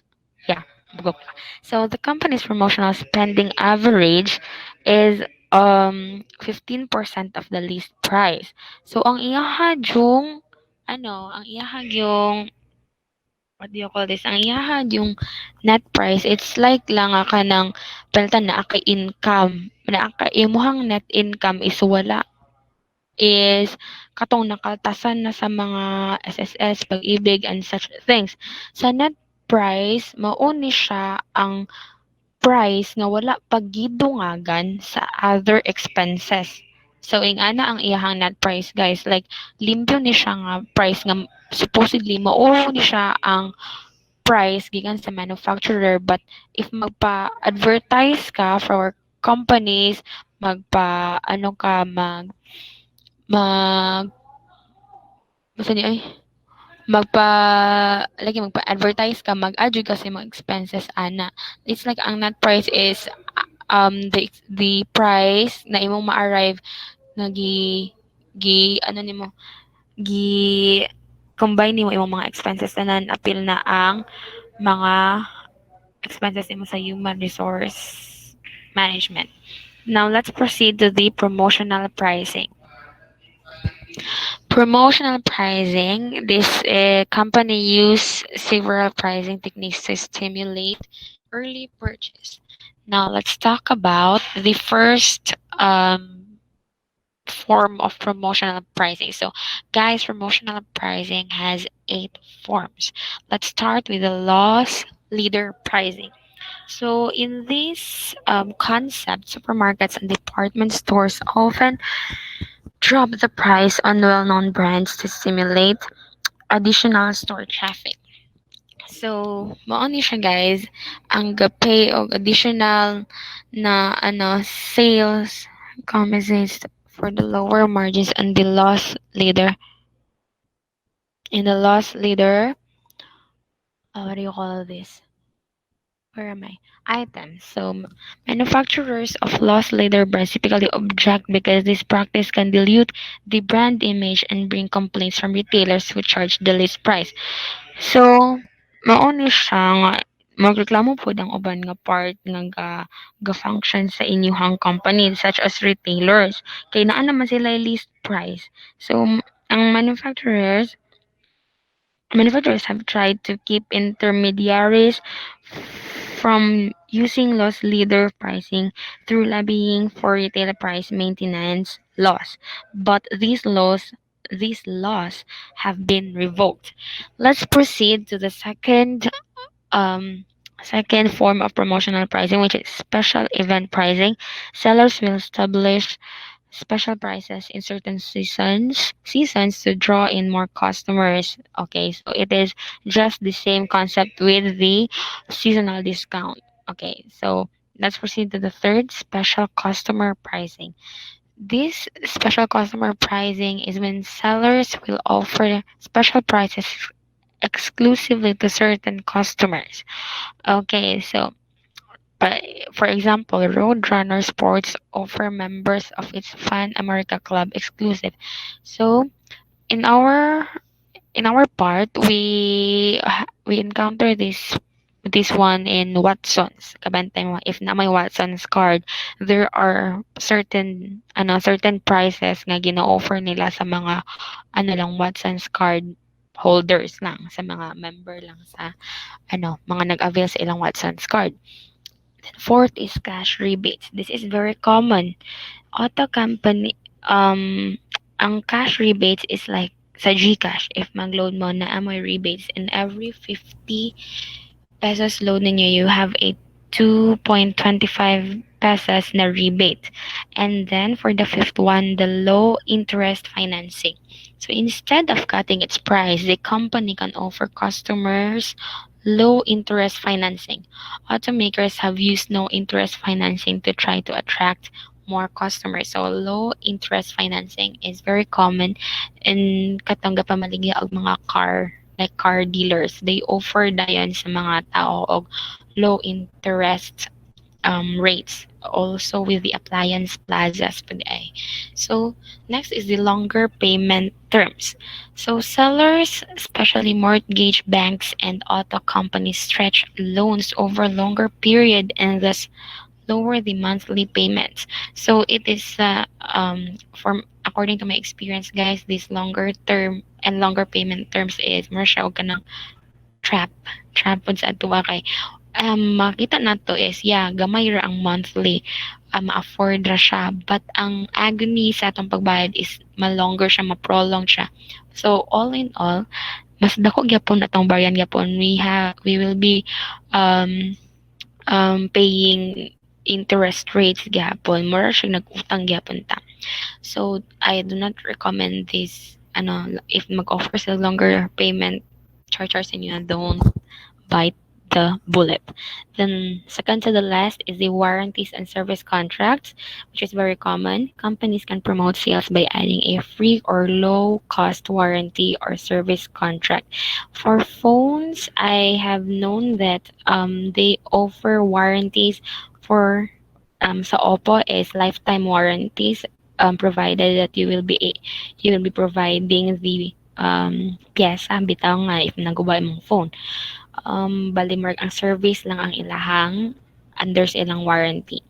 Yeah. Bugok lang. So the company's promotional spending average is 15% of the list price. So ang iyaha yung ang iyaha yung what do you call this? Ang iyahan yung net price, it's like lang ka ng palitan na aka income. Na aka imuhang net income is wala is katong nakaltasan na sa mga SSS, pag-ibig and such things. Sa net price, mauni siya ang price nga wala pagidungagan sa other expenses. So ing ana ang iyahang net price guys, like limpyo ni siya nga price nga supposedly mao ni siya ang price gikan sa manufacturer, but if magpa-advertise ka for companies, magpa ano ka mag basta ni ay magpa magpa-advertise ka, mag-add jud kasi mga expenses ana. It's like ang net price is the price na imong ma-arrive nga gi ano nimo gi combine nimo imong mga expenses tanan apil na ang mga expenses mo sa human resource management. Now, let's proceed to the promotional pricing. Promotional pricing, this company use several pricing techniques to stimulate early purchase. Now, let's talk about the first form of promotional pricing. So, guys, promotional pricing has 8 forms. Let's start with the loss leader pricing. So, in this concept, supermarkets and department stores often drop the price on well known brands to stimulate additional store traffic. So, mao ni siya guys, ang pay og additional na sales compensates for the lower margins and the loss leader. In the loss leader, what do you call this? Where am I? Items. So, manufacturers of loss leader brands typically object because this practice can dilute the brand image and bring complaints from retailers who charge the list price. So, mauni siya nga magreklamo po ang uban nga part nga ga-function sa inyuhang company such as retailers. Kay naa naman sila list price. So, ang manufacturers have tried to keep intermediaries from using loss leader pricing through lobbying for retail price maintenance laws. But these laws have been revoked. Let's proceed to the second form of promotional pricing, which is special event pricing. Sellers will establish special prices in certain seasons to draw in more customers. Okay, so it is just the same concept with the seasonal discount. Okay, so let's proceed to the third, special customer pricing. This special customer pricing is when sellers will offer special prices exclusively to certain customers. Okay, so but for example, Roadrunner Sports offer members of its Fan America Club exclusive. So in our in our part, we encounter this one in Watson's. Kabantay mo, if na may Watson's card, there are certain prices nga gina-offer nila sa mga Watson's card holders lang, sa mga member lang sa mga nag-avail sa ilang Watson's card. Then fourth is cash rebates. This is very common. Auto company, ang cash rebates is like sa GCash. If mag-load mo na amoy rebates, in every 50 pesos load ninyo, you have a 2.25 pesos na rebate. And then for the fifth one, the low interest financing. So instead of cutting its price, the company can offer customers low interest financing. Automakers have used no interest financing to try to attract more customers. So low interest financing is very common in katong pamaligya og mga car, like car dealers. They offer dayon sa mga tao og low interest rates, also with the appliance plazas pa di ay. So next is the longer payment terms. So sellers, especially mortgage banks and auto companies, stretch loans over longer period and thus lower the monthly payments. So it is from according to my experience, guys, this longer term and longer payment terms is more siya og kanang trap pod sa atuwa kay makita nato is gamay ra ang monthly, ma-afford ra siya, but ang agony sa atong pagbayad is ma-longer siya, ma-prolong siya. So all in all, mas dako gyapon atong baryan gyapon. We will be um paying interest rates gyapon, mura siya nag-utang gyapon ta. So I do not recommend this, if mag-offer sa longer payment charges inyo, don't bite the bullet. Then second to the last is the warranties and service contracts, which is very common. Companies can promote sales by adding a free or low cost warranty or service contract. For phones, I have known that they offer warranties for sa Oppo is lifetime warranties, provided that you will be providing the pyesa bitaw nga if naguba imong phone. Balimerg ang service lang ang ilahang under sa ilang warranty.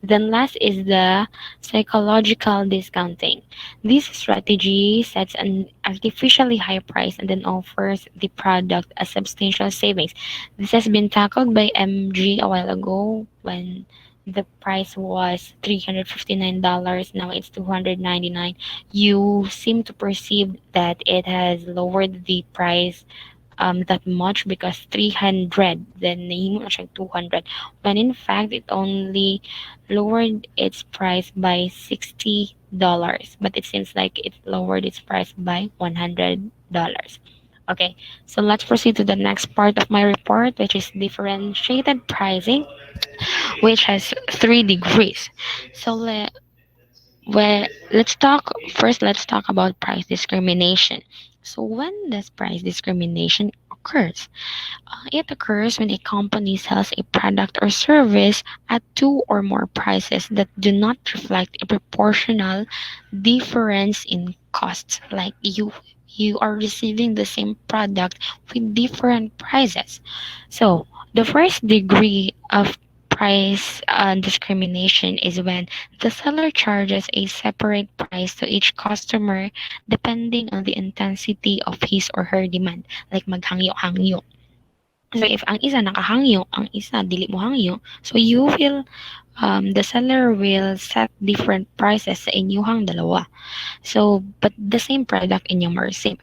Then last is the psychological discounting. This strategy sets an artificially high price and then offers the product a substantial savings. This has been tackled by MG a while ago when the price was $359. Now it's $299. You seem to perceive that it has lowered the price that much because 300, then nahimo na siyang 200, when in fact it only lowered its price by $60, but it seems like it lowered its price by $100. Okay, so let's proceed to the next part of my report, which is differentiated pricing, which has 3 degrees. So let's talk about price discrimination. So when does price discrimination occurs? It occurs when a company sells a product or service at two or more prices that do not reflect a proportional difference in costs. Like you are receiving the same product with different prices. So the first degree of price discrimination is when the seller charges a separate price to each customer depending on the intensity of his or her demand. Like maghangyo-hangyo. So if ang isa nakahangyo, ang isa dili mo hangyo, so the seller will set different prices sa inyuhang dalawa. So, but the same product inyong ma-receive.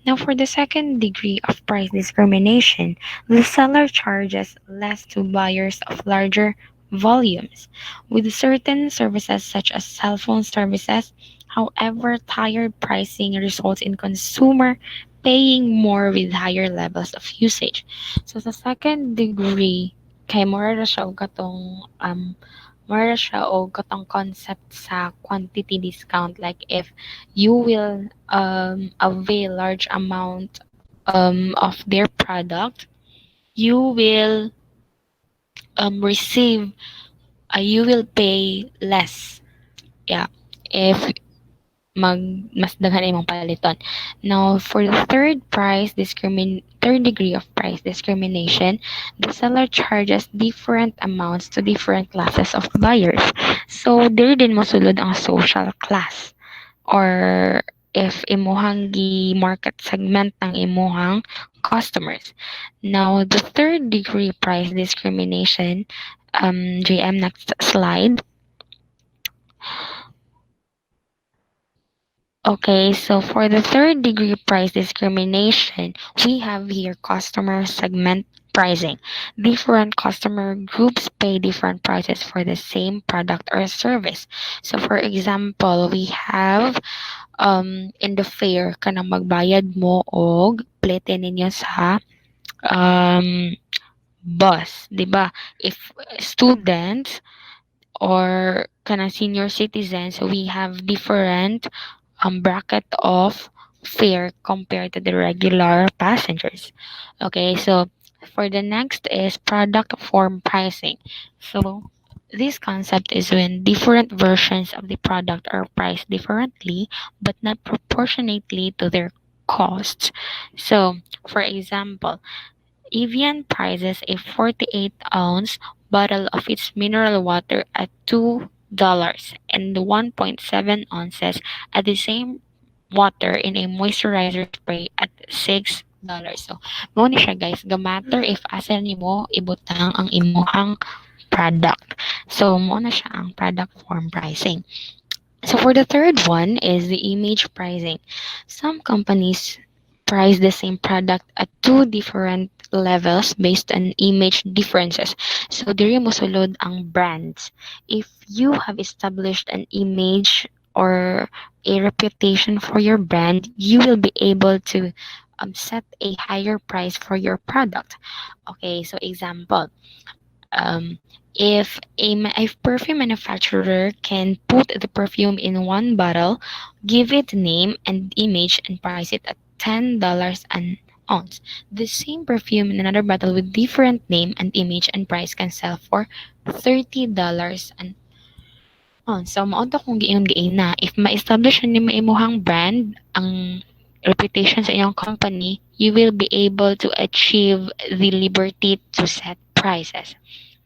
Now, for the second degree of price discrimination, the seller charges less to buyers of larger volumes. With certain services such as cell phone services, however, tiered pricing results in consumer paying more with higher levels of usage. So sa second degree, kay mura ra siya og katong concept sa quantity discount, like if you will avail large amount of their product, you will receive you will pay less, yeah, if mas daghan imong paliton. Now for the third degree of price discrimination, the seller charges different amounts to different classes of buyers. So dili din mo sulod ang social class, or if imuhang gi market segment ng imuhang customers. Now the third degree price discrimination, JM, next slide. Okay, so for the third degree price discrimination, we have here customer segment pricing. Different customer groups pay different prices for the same product or service. So for example, we have in the fair kanang magbayad mo og plete ninyo sa um bus, 'di ba? If students or kanang senior citizens, we have different bracket of fare compared to the regular passengers. Okay, so for the next is product form pricing. So this concept is when different versions of the product are priced differently but not proportionately to their costs. So, for example, Evian prices a 48-ounce bottle of its mineral water at $2 and 1.7 ounces at the same water in a moisturizer spray at $6. So, mo ni siya guys, gamatter if asa nimo ibutang ang imuhang product. So, mo na siya ang product form pricing. So for the third one is the image pricing. Some companies price the same product at two different levels based on image differences. So diri mo sulod ang brands. If you have established an image or a reputation for your brand, you will be able to set a higher price for your product. Okay, so example, um, if perfume manufacturer can put the perfume in one bottle, give it name and image, and price it at $10 an ounce, the same perfume in another bottle with different name and image and price can sell for $30 an ounce. So mao to kung giingon giina, if ma-establish ni mo imuhang brand, ang reputation sa iyong company, you will be able to achieve the liberty to set prices.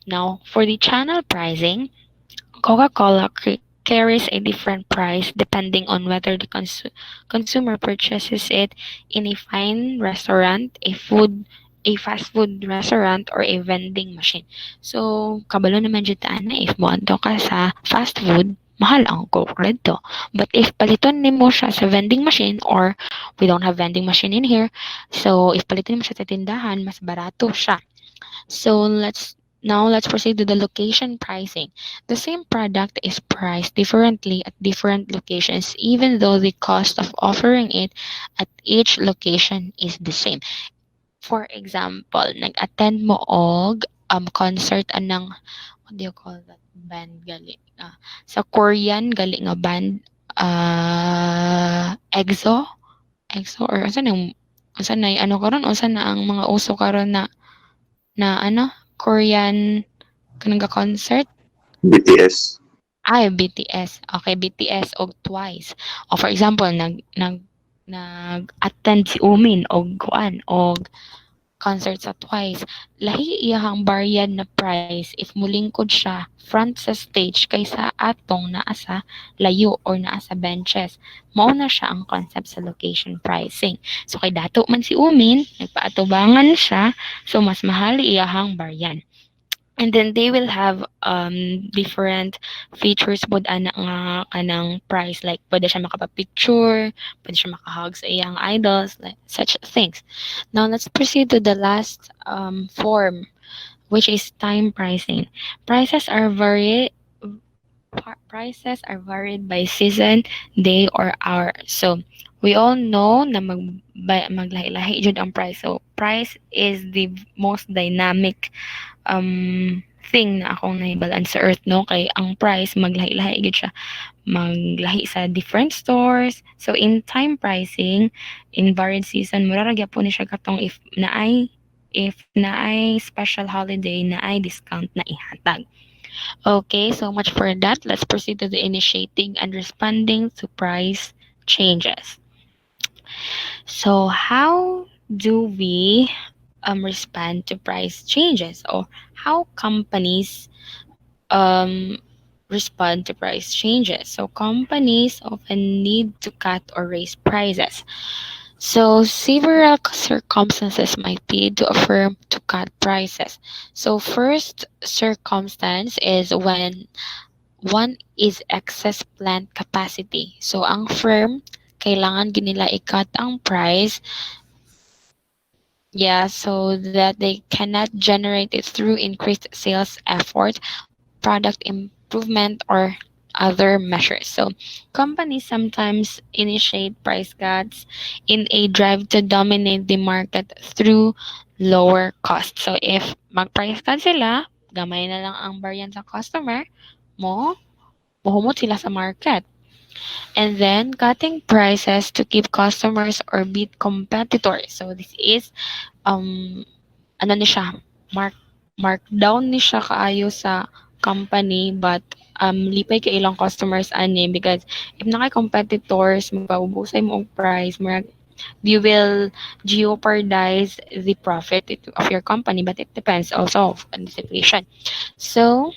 Now, for the channel pricing, Coca-Cola carries a different price depending on whether the consumer purchases it in a fine restaurant, a fast food restaurant, or a vending machine. So, kabalo naman dyan na if mo anto ka sa fast food, mahal ang Coke dito. But if paliton nimo siya sa vending machine, or we don't have vending machine in here, so if paliton mo siya sa tindahan, mas barato siya. So let's proceed to the location pricing. The same product is priced differently at different locations even though the cost of offering it at each location is the same. For example, nag-attend mo og concert anang, what do you call that band gali? Sa Korean gali nga band, EXO or unsa na ano karon, unsa na ang mga uso karon na ano, Korean kanang concert. BTS. Ay, BTS. Okay, BTS og Twice. O for example, nag-attend si Umin og kuan og concert sa Twice. Lahi iyahang baryan na price if mulingkod siya front sa stage kaysa atong naa sa layo or naa sa benches. Mao na siya ang concept sa location pricing. So kay dato man si Umin, nagpaatubangan siya, so mas mahal iyahang baryan. And then they will have different features pod ana nga kanang price, like pwede siya makapapicture, pwede siya makahug sa iyang idols, like such things. Now let's proceed to the last form, which is time pricing. Prices are varied prices are varied by season, day, or hour. So, we all know na maglahi-lahi jud ang price. So, price is the most dynamic thing na akong nahibalaan sa earth, no? Kay ang price maglahi-lahi gid siya, maglahi sa different stores. So in time pricing, in varied season, mura ra gyapon ni siya katong if naay special holiday na ay discount na ihatag. Okay, so much for that. Let's proceed to the initiating and responding to price changes. So how do we respond to price changes, or how companies um, respond to price changes? So companies often need to cut or raise prices. So several circumstances might lead to a firm to cut prices. So first circumstance is when one is excess plant capacity. So ang firm kailangan ginila i-cut ang price, yeah, so that they cannot generate it through increased sales effort, product improvement, or other measures. So companies sometimes initiate price cuts in a drive to dominate the market through lower cost. So if mag-price cut sila, gamay na lang ang variant sa customer mo, muhumot sila sa market. And then cutting prices to keep customers or beat competitors. So this is um ano ni siya, markdown ni siya kaayo sa company, but lipay kay ilang customers ani, because if na kay competitors magpaubusay mo og price, murag you will jeopardize the profit of your company, but it depends also on the situation. So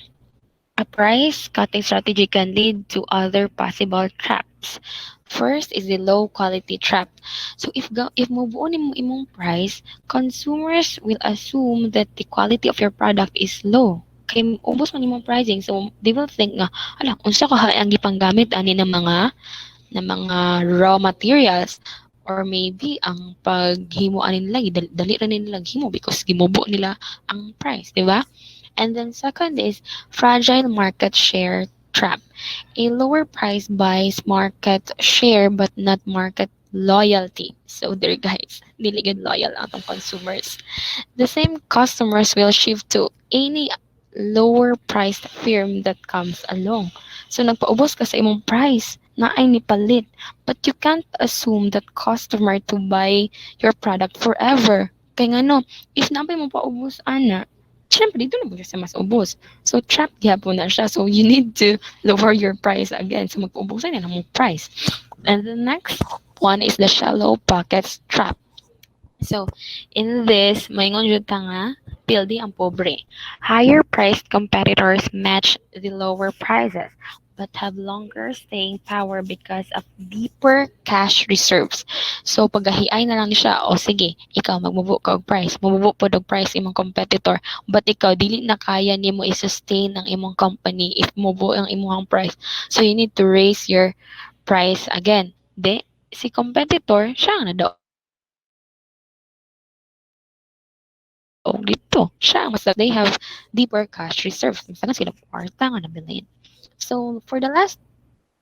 a price cutting strategy can lead to other possible traps. First is the low quality trap. So if mabuo nimo imong price, consumers will assume that the quality of your product is low. Kay ubos man imong pricing, so they will think nga, ala, unsa ka ang gipanggamit ani ng mga raw materials, or maybe ang paghimo ani nila dali ra nila himo because gimubo nila ang price, di ba? And then second is fragile market share trap. A lower price buys market share but not market loyalty. So there guys, dili gid loyal ang atong consumers. The same customers will shift to any lower priced firm that comes along. So nagpaubos ka sa imong price na ay nipalit, but you can't assume that customer to buy your product forever. Kaya nga no, if napay mo paubos ana, syempre dito na po siya sa mas ubos. So trap gyapon na siya. So you need to lower your price again. So magpaubusan na mo price. And the next one is the shallow pockets trap. So, in this, maingon jud ta nga, pildi ang pobre. Higher priced competitors match the lower prices but have longer staying power because of deeper cash reserves. So, pagahiay na lang ni siya, o sige, ikaw magmubo ka og price, mamubo po og price imong competitor, but ikaw dili na kaya nimo i-sustain ang imong company if mubo ang imong price. So, you need to raise your price again. De, si competitor, siya ang nadaog dito. Siya ang mas they have deeper cash reserves. Masagan sila kwarta nga nabilin. So for the last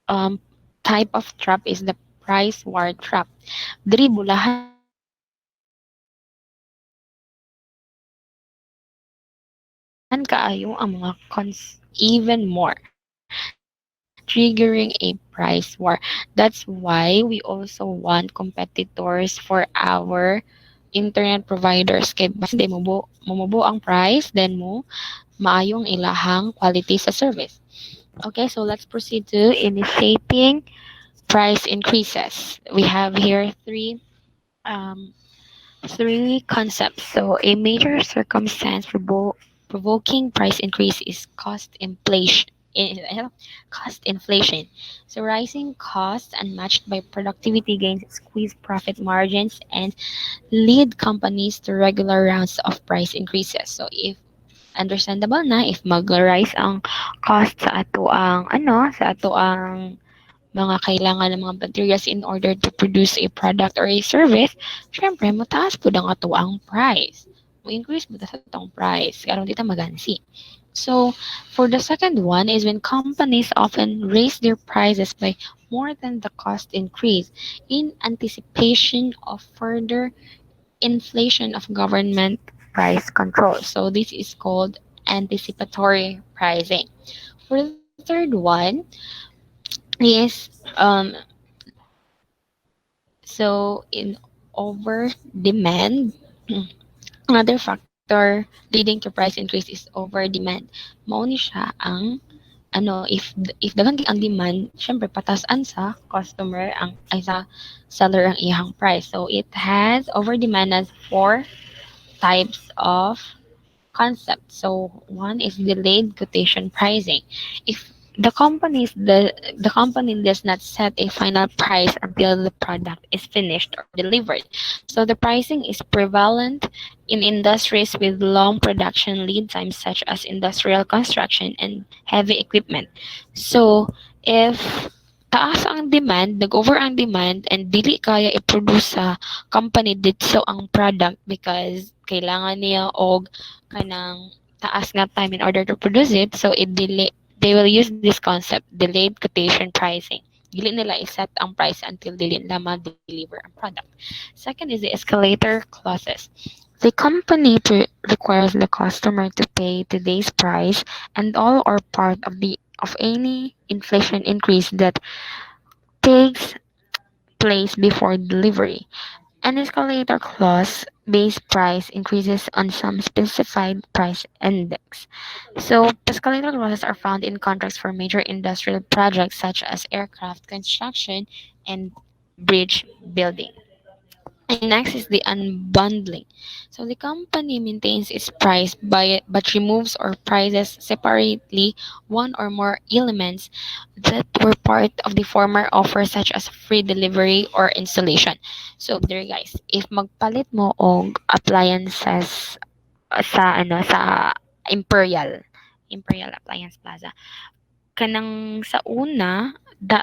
um type of trap is the price war trap. Diri bulahan kaayo ang mga even more, triggering a price war. That's why we also want competitors for our internet providers. Kay basin day mumubo ang price, then mo maayong ilahang quality sa service. Okay, so let's proceed to initiating price increases. We have here um, three concepts. So a major circumstance provoking price increase is cost inflation. So rising costs unmatched by productivity gains squeeze profit margins and lead companies to regular rounds of price increases. So if understandable na if mag-rise ang cost sa ato ang mga kailangan ng mga materials in order to produce a product or a service, syempre mataas po ang ato ang price. mo increase mo ta sa tong price karon di ta magansi. So, for the second one is when companies often raise their prices by more than the cost increase in anticipation of further inflation of government price control. So, this is called anticipatory pricing. For the third one is in over demand. Another factor leading to price increase is over demand. Mao ni siya ang if daghan gid ang demand, syempre patasan sa customer ay sa seller ang iyang price. So it has over demand as four types of concept. So one is delayed quotation pricing. If the company does not set a final price until the product is finished or delivered. So the pricing is prevalent in industries with long production lead times such as industrial construction and heavy equipment. So if taas ang demand, nag-over ang demand, and dili kaya i-produce sa company dito ang product because kailangan niya og kanang taas nga time in order to produce it, so they will use this concept, delayed quotation pricing. Dili nila i-set ang price until dili nila ma-deliver ang product. Second is the escalator clauses. The company requires the customer to pay today's price and all or part of any inflation increase that takes place before delivery. An escalator clause base price increases on some specified price index. So, escalator clauses are found in contracts for major industrial projects such as aircraft construction and bridge building. And next is the unbundling. So the company maintains its price by but removes or prices separately one or more elements that were part of the former offer such as free delivery or installation. So there guys, if magpalit mo og appliances sa Imperial Appliance Plaza, kanang sa una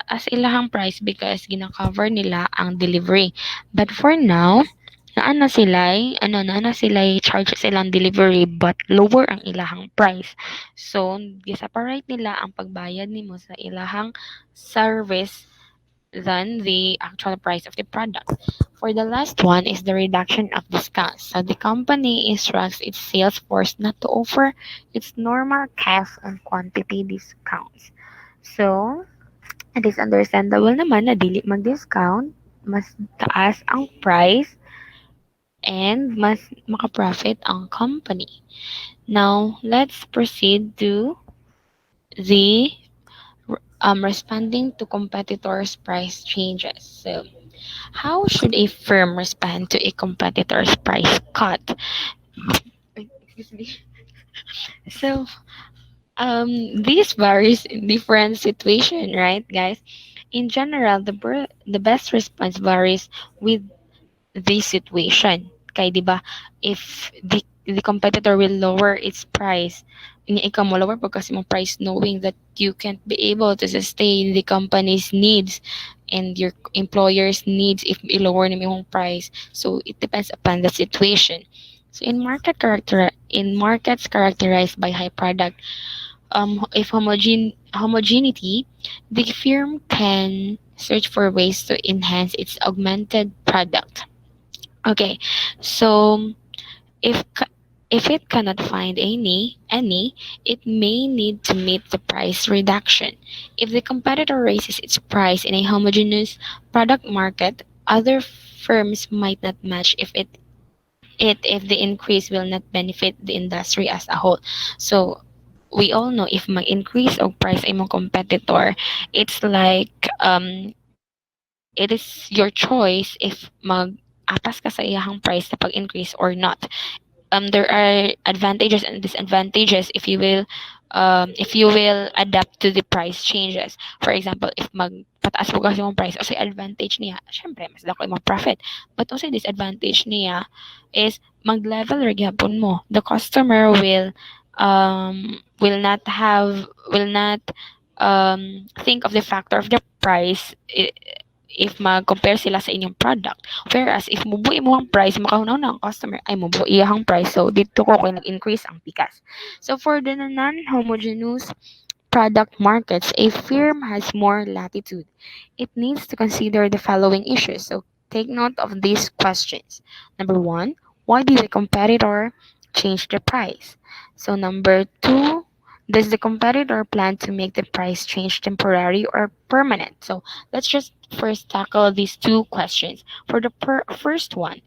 as ilahang price because gina-cover nila ang delivery. But for now, naana sila charge silang delivery but lower ang ilahang price. So, gi-separate nila ang pagbayad nimo sa ilahang service than the actual price of the product. For the last one is the reduction of discounts. So the company instructs its sales force not to offer its normal cash and quantity discounts. So, it is understandable naman na dili mag-discount, mas taas ang price and mas maka-profit ang company. Now, let's proceed to the responding to competitors' price changes. So, how should a firm respond to a competitor's price cut? Excuse me. So, this varies in different situation, right, guys? In general, the best response varies with the situation. Kay, di ba, if the competitor will lower its price, ikaw mo lower pagkas mo price knowing that you can't be able to sustain the company's needs and your employer's needs if i-lower na yung price. So, it depends upon the situation. So, in markets characterized by high product if homogeneity, the firm can search for ways to enhance its augmented product. Okay, so if ca- if it cannot find any, it may need to meet the price reduction. If the competitor raises its price in a homogeneous product market, other firms might not match if the increase will not benefit the industry as a whole. So we all know if mag-increase og price imong competitor, it's like it is your choice if mag-apas ka sa iyahang price sa pag-increase or not. There are advantages and disadvantages if you will adapt to the price changes. For example, if magpataas mo kasi yung price, kasi advantage niya, syempre, mas dako yung profit. But also disadvantage niya is mag-level ra gyapon mo. The customer will not think of the factor of the price if mag-compare sila sa inyong product. Whereas if mubuhi mo ang price, makahunaw na ang customer ay mubuhi ang price. So dito ko kay nag-increase ang pikas. So for the non-homogeneous product markets, a firm has more latitude. It needs to consider the following issues. So take note of these questions. Number one, why did the competitor change the price? So number two, does the competitor plan to make the price change temporary or permanent? So let's just first tackle these two questions. For the first one,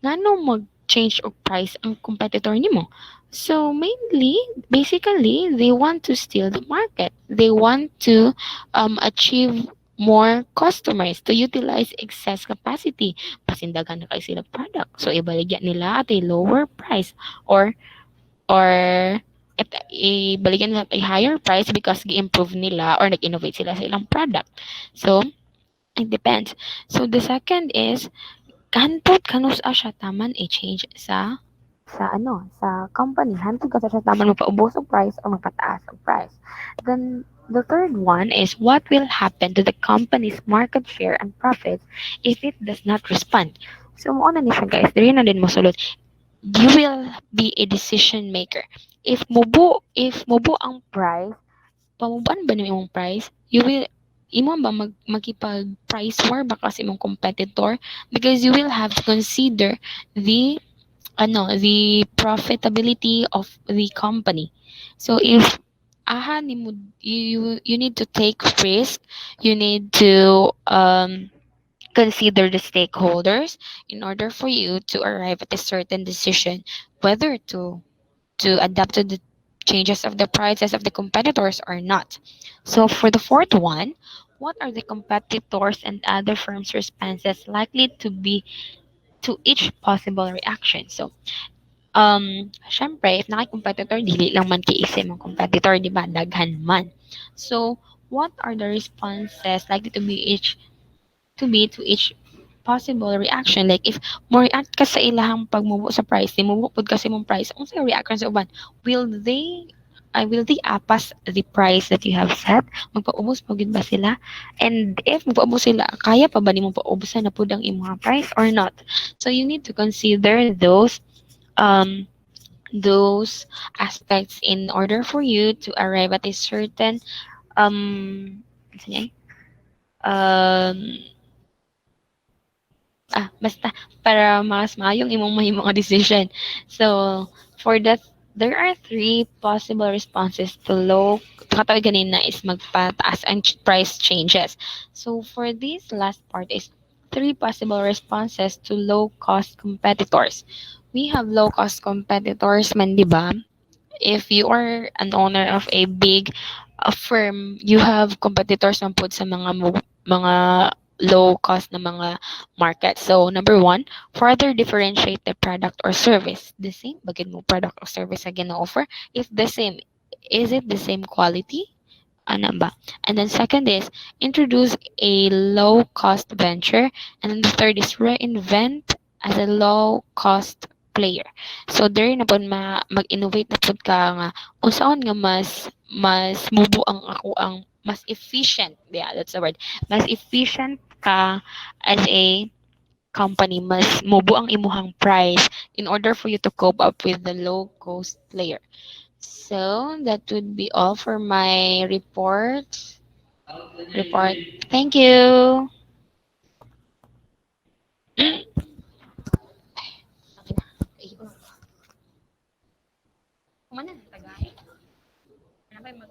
ngano mag-change og price ang competitor nimo? So mainly, basically, they want to steal the market. They want to achieve more customers to utilize excess capacity. Pasindagan na kayo sila product. So ibaligyan nila at a lower price or at ibaligyan nila at a higher price because gi-improve nila or nag-innovate sila sa ilang product. So it depends. So the second is hantod kanus siya taman i-change sa company. Hantod ka sa taman magpaubos og price o magpataas og price. Then the third one is what will happen to the company's market share and profits if it does not respond. So mo na ni siya guys, diri na din mo sulod. You will be a decision maker. If mubo ang price, pamubaan ba ni imong price? You will imo ba makipag price war ba kasi imong competitor because you will have to consider the the profitability of the company. So if ni mo you need to take risk, you need to consider the stakeholders in order for you to arrive at a certain decision whether to adapt to the changes of the prices of the competitors or not. So for the fourth one, what are the competitors and other firms' responses likely to be to each possible reaction? So syempre, if competitor dili lang man kiisim ang competitor, di ba? Daghan man. So, what are the responses likely to each possible reaction? Like, if mo react ka sa ilahang pagmubo sa price, di mubo pod kasi mong price, unsa yung reaction sa uban? Will they apas the price that you have set? Magpaubos pa gid ba sila? And if magpaubos sila, kaya pa ba nimo paubusan na pud ang imong price or not? So you need to consider um those aspects in order for you to arrive at a certain ano niya, um basta para mas maayong imong mahimong nga decision. So for that, there are three possible responses to low katawag ganina is magpataas ang price changes. So for this last part is three possible responses to low cost competitors. We have low cost competitors man, di ba? If you are an owner of a big firm, you have competitors man pod sa mga low cost na mga market. So number one, further differentiate the product or service. The same bagay mo product or service again na offer. If the same, is it the same quality? Ano ba? And then second is introduce a low cost venture, and then the third is reinvent as a low cost player. So there na pod mag-innovate na pod ka nga unsaon nga mas mubo ang ako ang mas efficient. Yeah, that's the word. Mas efficient ka as a company, mas mubo ang imuhang price in order for you to cope up with the low cost player. So that would be all for my report. Thank you. Mana tagay? Ano ba